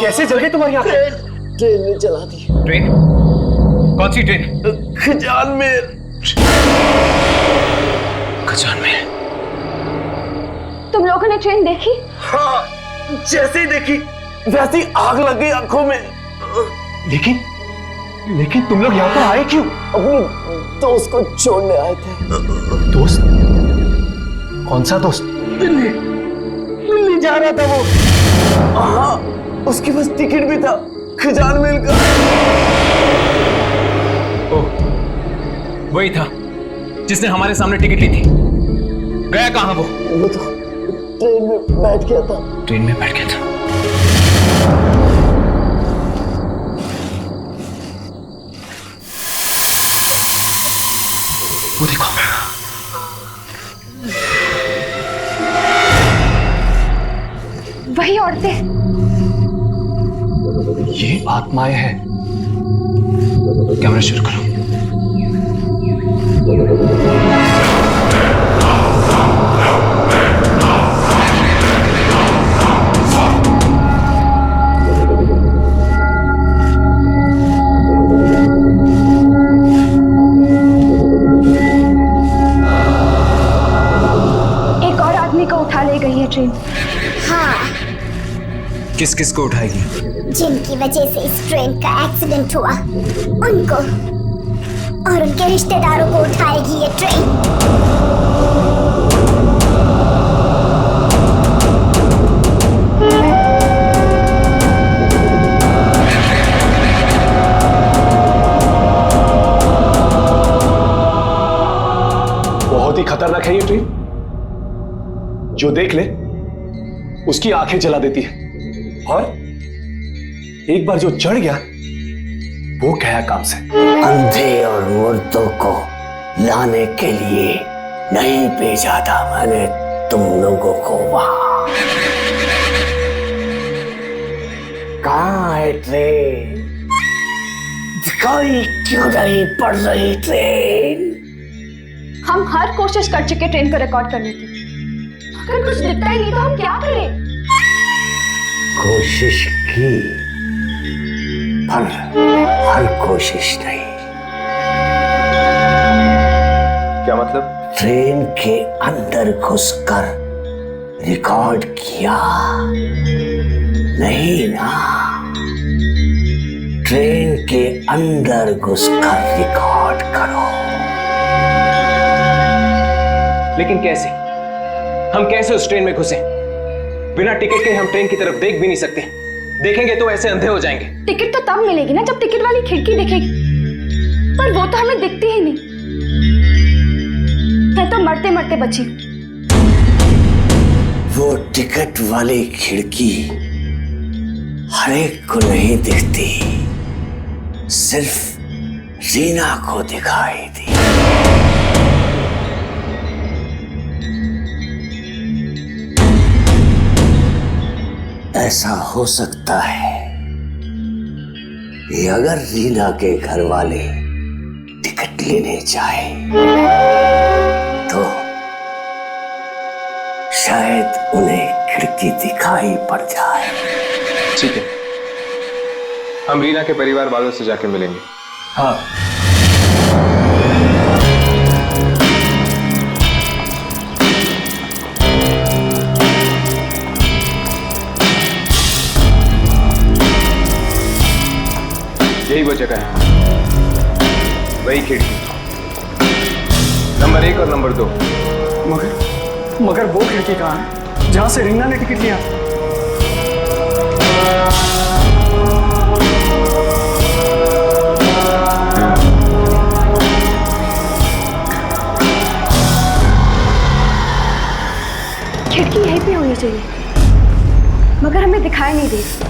कैसे जल गई तुम्हारी आंखें? ट्रेन ने जला दी। ट्रेन? कौन सी ट्रेन? खजान में। खजान में? तुम लोगों ने ट्रेन देखी? हाँ, जैसे ही देखी वैसे ही आग लग गई आंखों में। लेकिन तुम लोग यहाँ पर आए क्यों? अपने दोस्त को छोड़ने आए थे। दोस्त? कौन सा दोस्त? दिल्ली जा रहा था वो। हाँ, उसके पास टिकट भी था खजान मेल का। ओह, वही था जिसने हमारे सामने टिकट ली थी। गया कहाँ वो? वो तो ट्रेन में बैठ गया था। ट्रेन में बैठ गया था। वो देखो, वही औरतें। ये आत्माएं हैं। कैमरा शुरू करो। एक और आदमी को उठा ले गई है ट्रेन। हाँ, किस किस को उठाएगी? जिनकी वजह से इस ट्रेन का एक्सीडेंट हुआ उनको और उनके रिश्तेदारों को उठाएगी ये ट्रेन। बहुत ही खतरनाक है ये ट्रेन। जो देख ले उसकी आंखें जला देती है, और एक बार जो चढ़ गया वो गया काम से। अंधे और मुर्दों को लाने के लिए नहीं भेजा था मैंने तुम लोगों को वहां। कहाँ है ट्रेन? दिखाई क्यों नहीं पड़ रही ट्रेन? हम हर कोशिश कर चुके ट्रेन को रिकॉर्ड करने की, अगर कुछ दिखता ही नहीं तो हम क्या करें? कोशिश की पर हर कोशिश नहीं। क्या मतलब? ट्रेन के अंदर घुसकर रिकॉर्ड किया नहीं ना, ट्रेन के अंदर घुसकर रिकॉर्ड करो। लेकिन कैसे? हम कैसे उस ट्रेन में घुसे? बिना टिकट के हम ट्रेन की तरफ देख भी नहीं सकते। देखेंगे तो ऐसे अंधे हो जाएंगे। टिकट तो तब मिलेगी ना जब टिकट वाली खिड़की दिखेगी, पर वो तो हमें दिखती ही नहीं। मैं तो मरते मरते बची। वो टिकट वाली खिड़की हर एक को नहीं दिखती, सिर्फ रीना को दिखाई दी। ऐसा हो सकता है कि अगर रीना के घर वाले टिकट लेने जाए तो शायद उन्हें खिड़की दिखाई पड़ जाए। ठीक है, हम रीना के परिवार वालों से जाके मिलेंगे। हाँ, यही वो जगह है, वही खिड़की, नंबर 1 और नंबर 2। मगर वो खिड़की कहाँ है जहां से रीना ने टिकट लिया? खिड़की यहीं पे होनी चाहिए, मगर हमें दिखाई नहीं दे रही।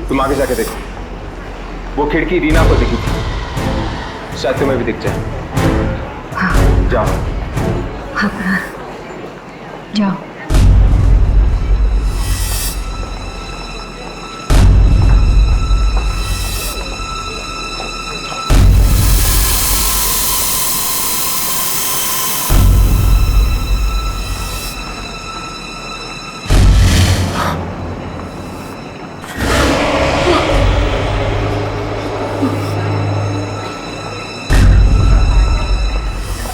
तुम आगे जाके देखो, वो खिड़की रीना को दिखी थी, शायद तुम्हें भी दिख जाए। हाँ। जाओ। हाँ, जाओ।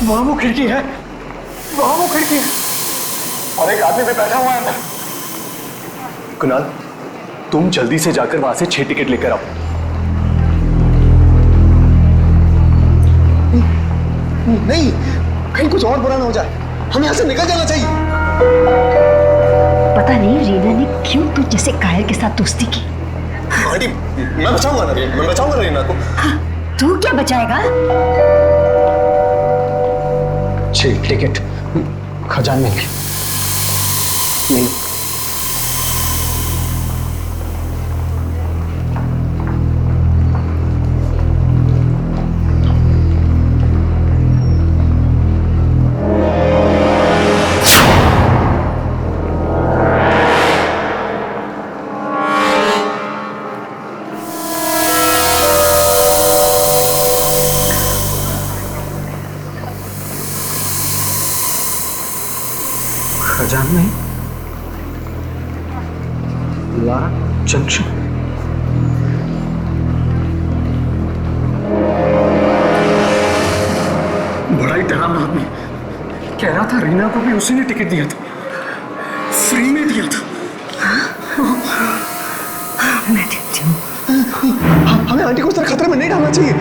वहां वो खिड़की है, वहां वो खिड़की है और एक आदमी भी बैठा हुआ है अंदर। कुणाल, तुम जल्दी से जाकर वहां से 6 टिकट लेकर आओ। नहीं, कहीं कुछ और बुरा ना हो जाए, हमें यहाँ से निकल जाना चाहिए। पता नहीं रीना ने क्यों तू जैसे कायर के साथ दोस्ती की। आंटी, मैं बचाऊंगा ना रीना को। हाँ, तू क्या बचाएगा? 6 टिकट खजान में नहीं। खजान में लारा जंक्शन। बड़ा ही डरावना आदमी, कह रहा था रीना को भी उसी ने टिकट दिया था, फ्री में दिया था। मैं देखती हूँ। हमें आंटी को इस तरह खतरे में नहीं डालना चाहिए।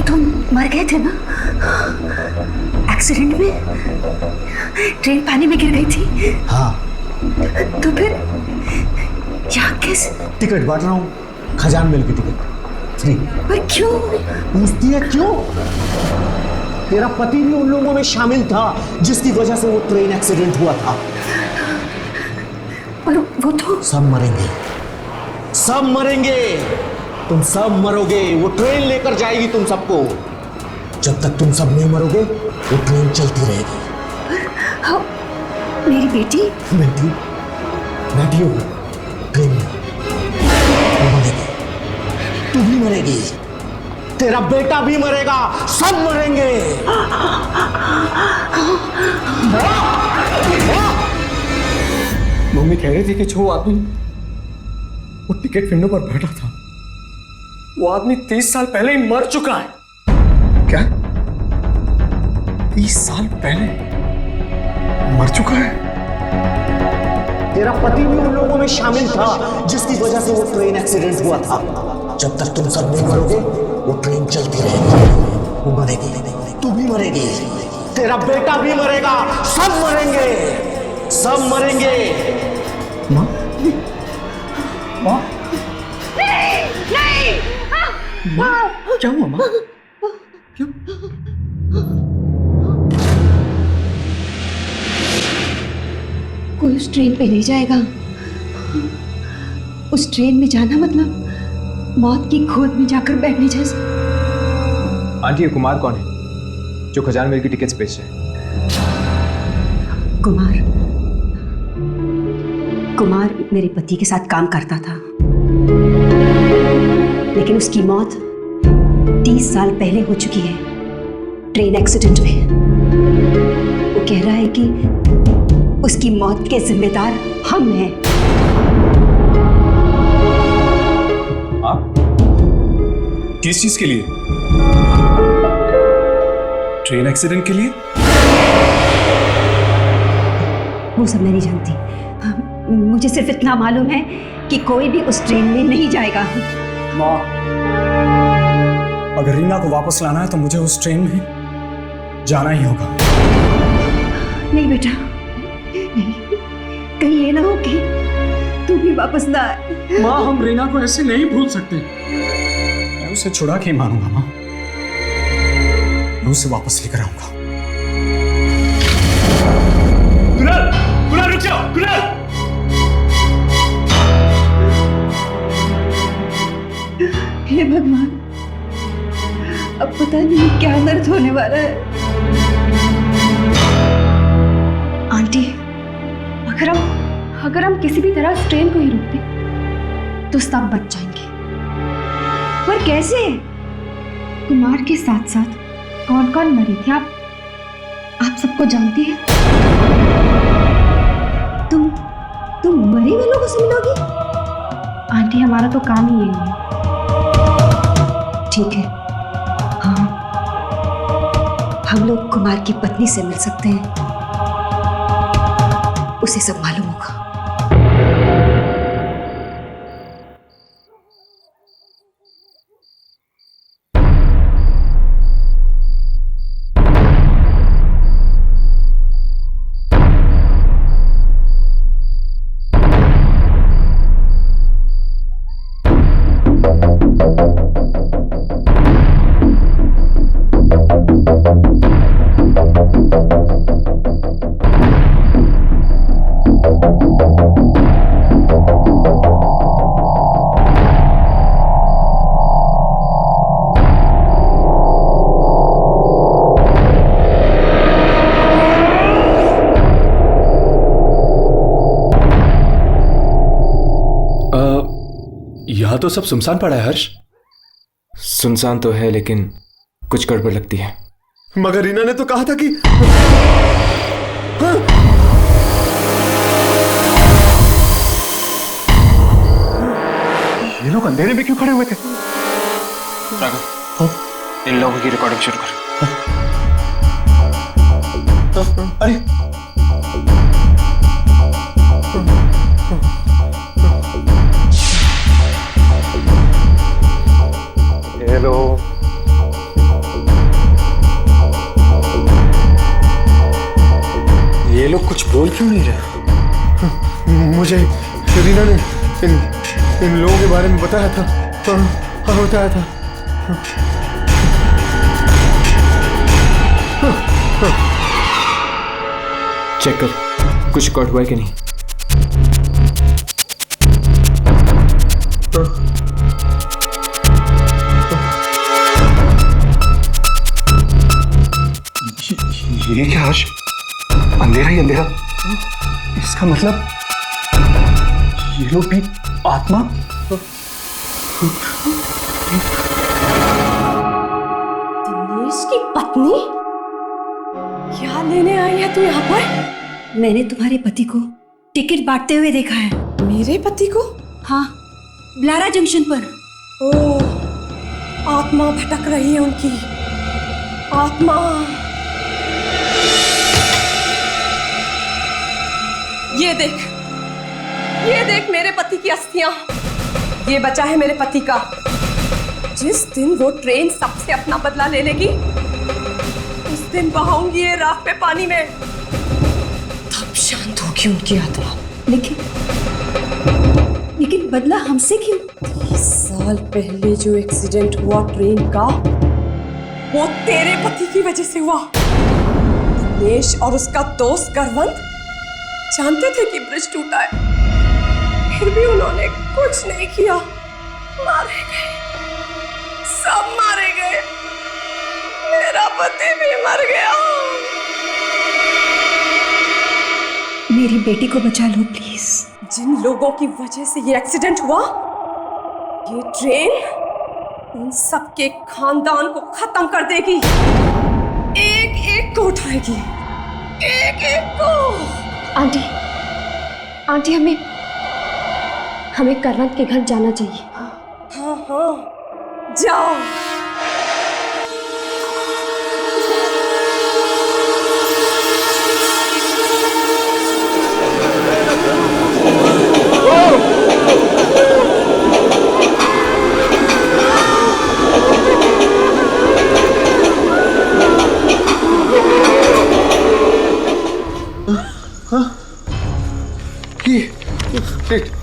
तुम मर गए थे ना एक्सीडेंट में? ट्रेन पानी में गिर गई थी। हाँ। तो फिर यहाँ कैसे? टिकट बांट रहा हूँ, खजान मिल की टिकट फ्री। पर क्यों? पूछती है क्यों? तेरा पति भी उन लोगों में शामिल था जिसकी वजह से वो ट्रेन एक्सीडेंट हुआ था। और वो तो सब मरेंगे, सब मरेंगे, तुम सब मरोगे। वो ट्रेन लेकर जाएगी तुम सबको। जब तक तुम सब नहीं मरोगे वो ट्रेन चलती रहेगी। हाँ, मेरी बेटी बैठी हो ट्रेन में, वो मरेगी, तू भी मरेगी, तेरा बेटा भी मरेगा, सब मरेंगे। मम्मी कह रही थी कि जो आदमी वो टिकट विंडो पर बैठा था वो आदमी 30 साल पहले ही मर चुका है। क्या? 30 साल पहले मर चुका है? तेरा पति भी उन लोगों में शामिल था जिसकी वजह से वो ट्रेन एक्सीडेंट हुआ था। जब तक तुम सब नहीं मरोगे वो ट्रेन चलती रहेगी, वो मरेगी, तू भी मरेगी, तेरा बेटा भी मरेगा, सब मरेंगे, सब मरेंगे। माँ? माँ? नहीं! माँ, क्या हुआ माँ? क्यों? कोई उस ट्रेन पे नहीं जाएगा। उस ट्रेन में जाना मतलब मौत की गोद में जाकर बैठने जैसा। आंटी, ये कुमार कौन है जो खजान मेल की टिकट्स बेच रहे हैं? कुमार मेरे पति के साथ काम करता था, लेकिन उसकी मौत 30 साल पहले हो चुकी है ट्रेन एक्सीडेंट में। वो कह रहा है कि उसकी मौत के जिम्मेदार हम हैं। आप? किस चीज के लिए? ट्रेन एक्सीडेंट के लिए? वो सब मैं नहीं जानती। मुझे सिर्फ इतना मालूम है कि कोई भी उस ट्रेन में नहीं जाएगा। माँ, अगर रीना को वापस लाना है तो मुझे उस ट्रेन में जाना ही होगा। नहीं बेटा, नहीं, कहीं ये ना हो कि तू भी वापस ना आए। माँ, हम रीना को ऐसे नहीं भूल सकते। मैं उसे छुड़ा के मारूंगा माँ, मैं उसे वापस लेकर आऊंगा। कुणाल, कुणाल रुक जाओ, कुणाल! हे भगवान, अब पता नहीं क्या दर्द होने वाला है। आंटी, अगर हम किसी भी तरह उस ट्रेन को ही रोक दें तो सब बच जाएंगे। पर कैसे? कुमार के साथ साथ कौन कौन मरे थे आप सबको जानती हैं? लोगों से मिलोगी? आंटी हमारा तो काम ही यही है। ठीक है, हाँ, हम लोग कुमार की पत्नी से मिल सकते हैं, उसे सब मालूम होगा। यहाँ तो सब सुनसान पड़ा है हर्ष। सुनसान तो है लेकिन कुछ गड़बड़ लगती है। मगर रीना ने तो कहा था कि ये लोग अंधेरे में क्यों खड़े हुए थे? राघव, इन लोगों की रिकॉर्डिंग शुरू कर। अरे हेलो, ये लोग कुछ बोल क्यों नहीं रहे? मुझे रीना ने इन लोगों के बारे में बताया था। हाँ, बताया था। चेक कर, कुछ रिकॉर्ड हुआ है कि नहीं। ये क्या हर्ष? अंधेरा ही अंधेरा। इसका मतलब ये लोग भी आत्मा? दिनेश की पत्नी? क्या लेने आई है तू यहाँ पर? मैंने तुम्हारे पति को टिकट बांटते हुए देखा है। मेरे पति को? हाँ, ब्लारा जंक्शन पर। ओह, आत्मा भटक रही है उनकी। आत्मा। ये देख मेरे पति की अस्थियां। ये बचा है मेरे पति का। जिस दिन वो ट्रेन सबसे अपना बदला ले लेगी, उस दिन बहाऊंगी ये राख पे पानी में। तब शांत होगी उनकी आत्मा। लेकिन बदला हमसे क्यों? 30 साल पहले जो एक्सीडेंट हुआ ट्रेन का, वो तेरे पति की वजह से हुआ। दिनेश और उसका दोस्त करवंत जानते थे कि ब्रिज टूटा है, फिर भी उन्होंने कुछ नहीं किया। मारे गए, सब मारे गए। मेरा पति भी मर गया। मेरी बेटी को बचा लो प्लीज। जिन लोगों की वजह से ये एक्सीडेंट हुआ, ये ट्रेन उन सबके खानदान को खत्म कर देगी। एक एक को उठाएगी, एक एक को। आंटी हमें करवंत के घर जाना चाहिए। हाँ, जाओ।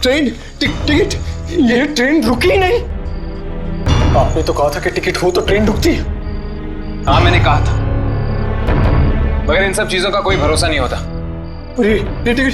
ट्रेन टिकट, ये ट्रेन रुकी ही नहीं। आपने तो कहा था कि टिकट हो तो ट्रेन रुकती। हाँ, मैंने कहा था, मगर इन सब चीजों का कोई भरोसा नहीं होता। ये टिकट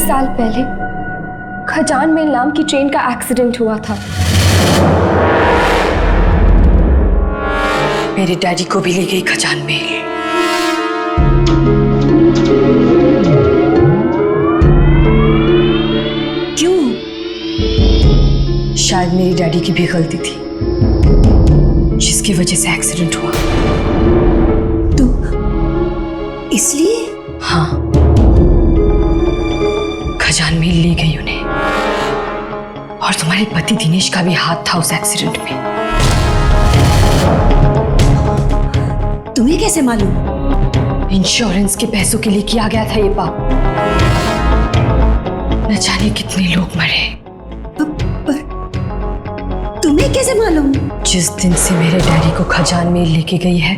साल पहले खजान मेल नाम की ट्रेन का एक्सीडेंट हुआ था। मेरे डैडी को भी ले गई खजान मेल। क्यों? शायद मेरी डैडी की भी गलती थी जिसकी वजह से एक्सीडेंट हुआ। तो इसलिए? हाँ, खजान मेल ले गई उन्हें। और तुम्हारे पति दिनेश का भी हाथ था उस एक्सीडेंट में। तुम्हें कैसे मालूम? इंश्योरेंस के पैसों के लिए किया गया था ये पाप। न जाने कितने लोग मरे। पर तुम्हें कैसे मालूम? जिस दिन से मेरे डैडी को खजान मेल लेके गई है,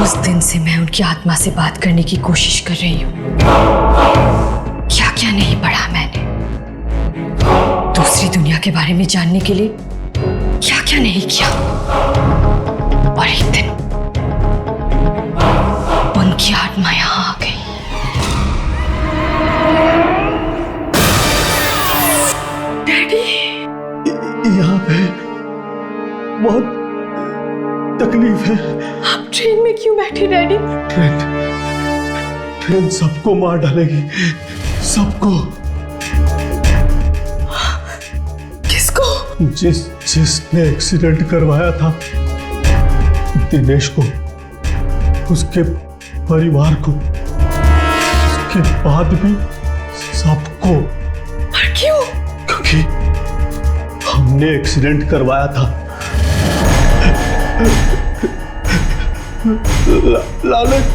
उस दिन से मैं उनकी आत्मा से बात करने की कोशिश कर रही हूँ। क्या क्या नहीं पढ़ा मैंने, दूसरी दुनिया के बारे में जानने के लिए क्या क्या नहीं किया। और एक दिन उनकी आत्मा यहाँ आ गई। डैडी, यहाँ पे बहुत तकलीफ है। आप ट्रेन में क्यों बैठे डैडी? ट्रेन सबको मार डालेगी, सबको। किसको? जिसने एक्सीडेंट करवाया था दिनेश को, उसके परिवार को, उसके बाद भी सबको। पर क्यों? क्योंकि हमने एक्सीडेंट करवाया था। लालच,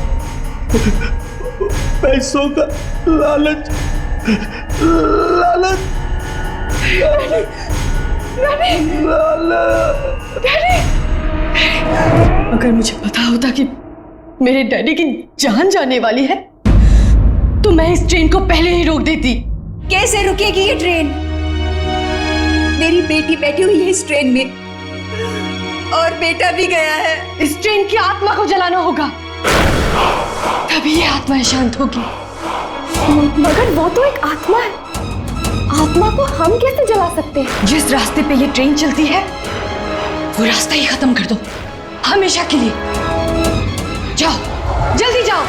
पैसों का लालच, लालच, अगर मुझे पता होता कि मेरे डैडी की जान जाने वाली है तो मैं इस ट्रेन को पहले ही रोक देती। कैसे रुकेगी ये ट्रेन? मेरी बेटी बैठी हुई है इस ट्रेन में और बेटा भी गया है। इस ट्रेन की आत्मा को जलाना होगा, तभी ये आत्मा शांत होगी। मगर वो तो एक आत्मा है, आत्मा को हम कैसे जला सकते हैं? जिस रास्ते पे ये ट्रेन चलती है वो रास्ता ही खत्म कर दो हमेशा के लिए। जाओ, जल्दी जाओ।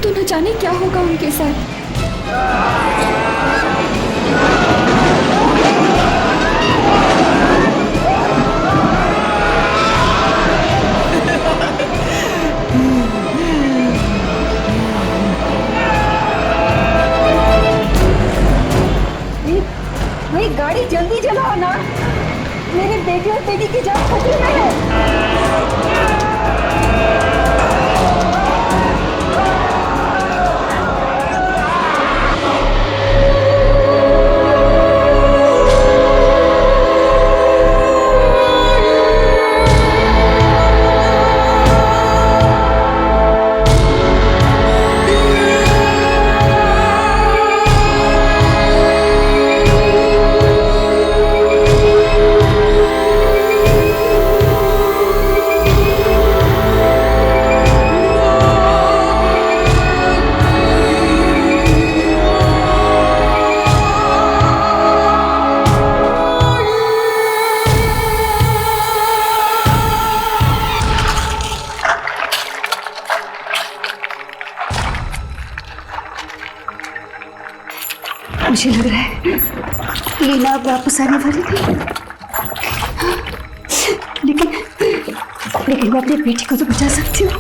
तो न जाने क्या होगा उनके साथ। भाई गाड़ी जल्दी चलाओ ना, मेरे बेटे और बेटी की जान खतरे में है। मुझे लग रहा है लीना अब वापस आने वाली थी, लेकिन मैं अपनी बेटी को तो बचा सकती हूँ।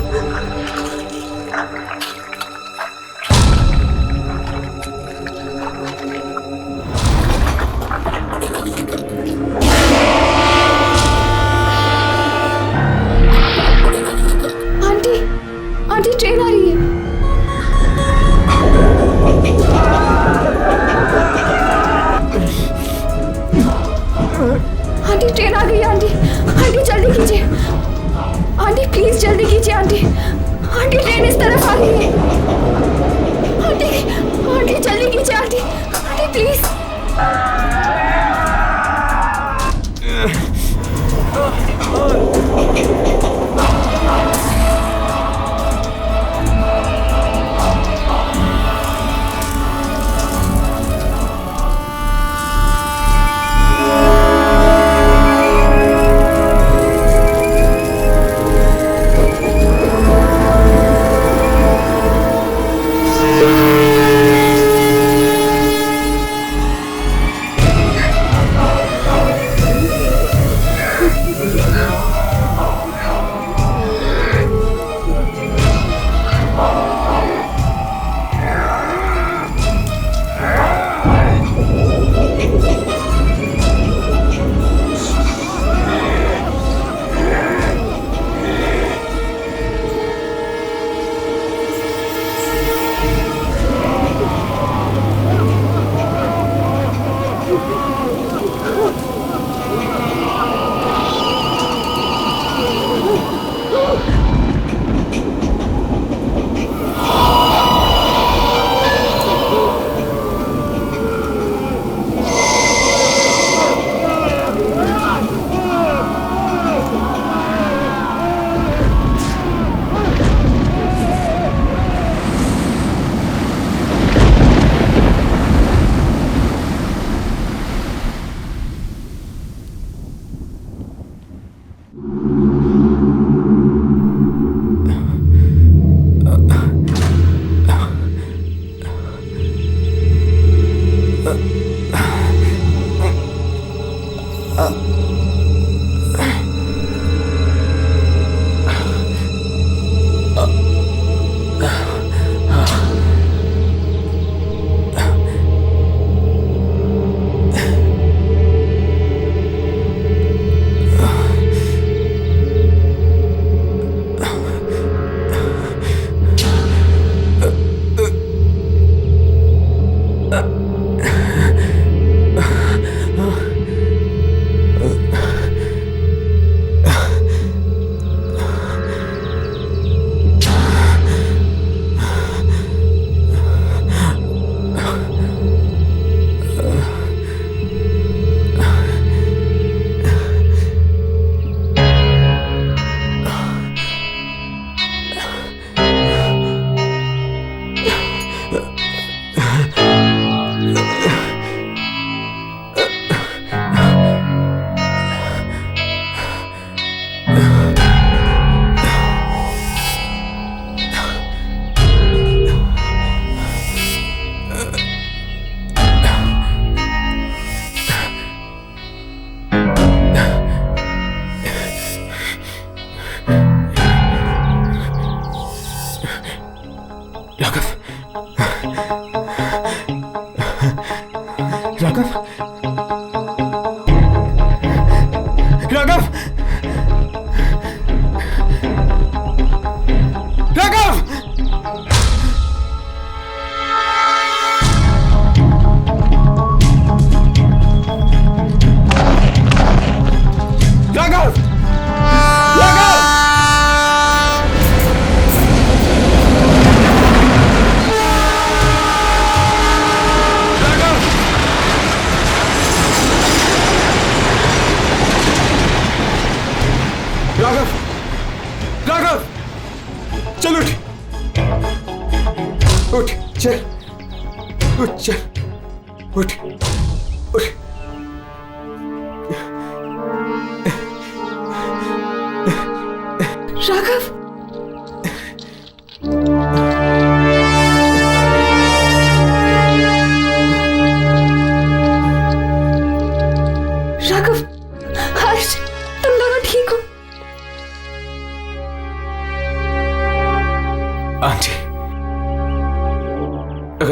आंटी, आंटी ट्रेन आ रही है। आंटी ट्रेन आ गई है। आंटी, आंटी जल्दी कीजिए। आंटी प्लीज जल्दी कीजिए। आंटी, आंटी ट्रेन इस तरफ आ रही है। आंटी, आंटी जल्दी कीजिए। Aunty, aunty please.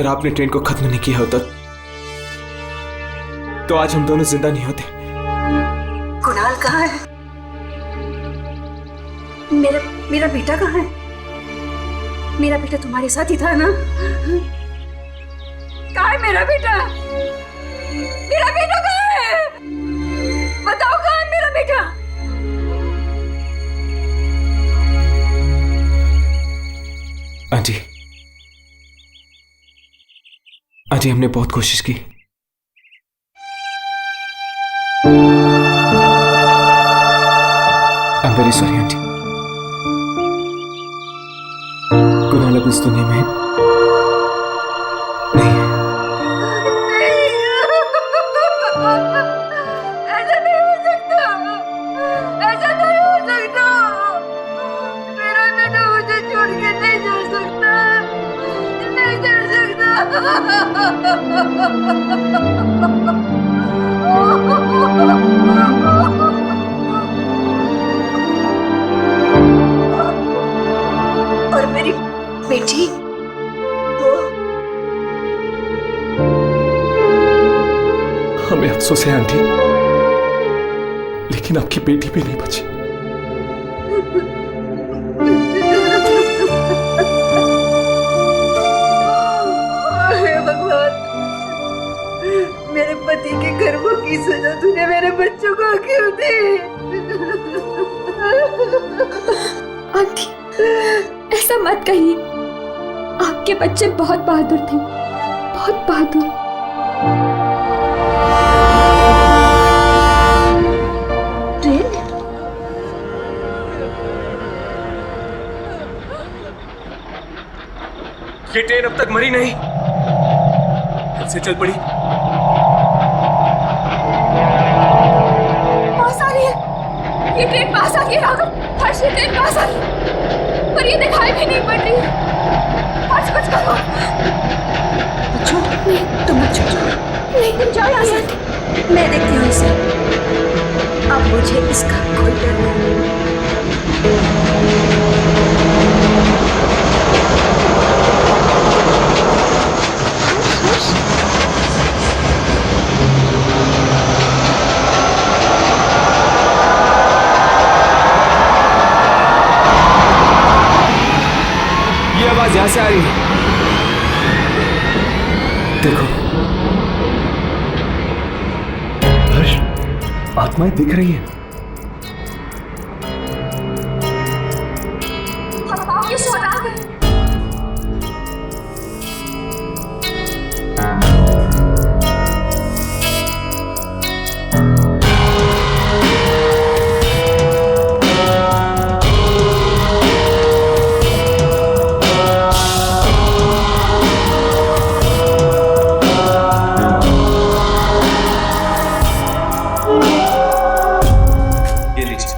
अगर आपने ट्रेन को खत्म नहीं किया होता तो आज हम दोनों जिंदा नहीं होते। कुणाल कहाँ है? मेरा बेटा कहाँ है? मेरा बेटा तुम्हारे साथ ही था ना? कहाँ है मेरा बेटा? मेरा बेटा कहाँ है? बताओ कहाँ है मेरा बेटा? आंटी, आंटी हमने बहुत कोशिश की। I am very sorry aunty. Kunal अब इस दुनिया में नहीं है। ऐसा नहीं हो सकता, ऐसा नहीं हो सकता। मेरा बेटा मुझे छोड़ के नहीं जा सकता, नहीं जा सकता। और मेरी बेटी वो हमें अफसोस है आंटी, लेकिन आपकी बेटी भी नहीं बची। हे भगवान, मेरे पति के कर्मों की सजा तूने मेरे बच्चों को क्यों दी? आंटी, ऐसा मत कहिए। आपके बच्चे बहुत बहादुर थे, बहुत बहादुर। ट्रेन? ये ट्रेन अब तक मरी नहीं, फिर से चल पड़ी। पास आ रही है, ये ट्रेन पास आ रही है राघव। हर्ष, ये ट्रेन पास आ रही है, पर ये दिखाई भी नहीं पड़ रही है। हर्ष, कुछ करो। बच्चों, नहीं, तुम मत जाओ। नहीं, तुम जाओ यहाँ से। मैं देखती हूँ इसे। अब मुझे इसका कोई डर नहीं। ये आवाज यहां से आ रही है। देखो हर्ष, आत्माएं दिख रही हैं। ये सो रहा है। ये लीजिए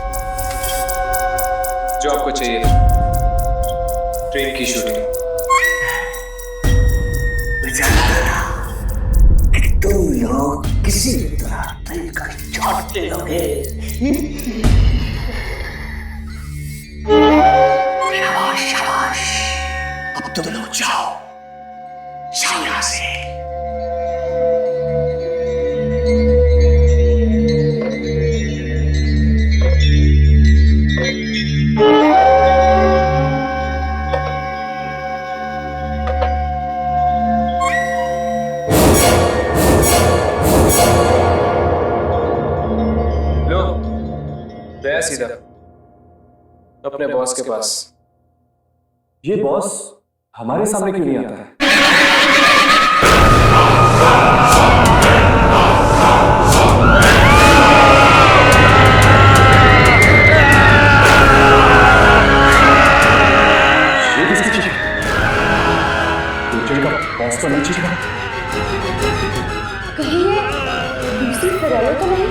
जो आपको चाहिए, ट्रेन की शूटिंग। तुम लोग किसी तरह ट्रेन का शॉट ले लोगे। शाबाश शाबाश, अब तुम लोग जाओ यहाँ से। लो, गया सीधा अपने बॉस के पास। ये बॉस हमारे सामने क्यों नहीं आता है? ये किसकी चीज है? का बॉस तो नहीं चीज है। कहीं ये दूसरी फिर तो नहीं?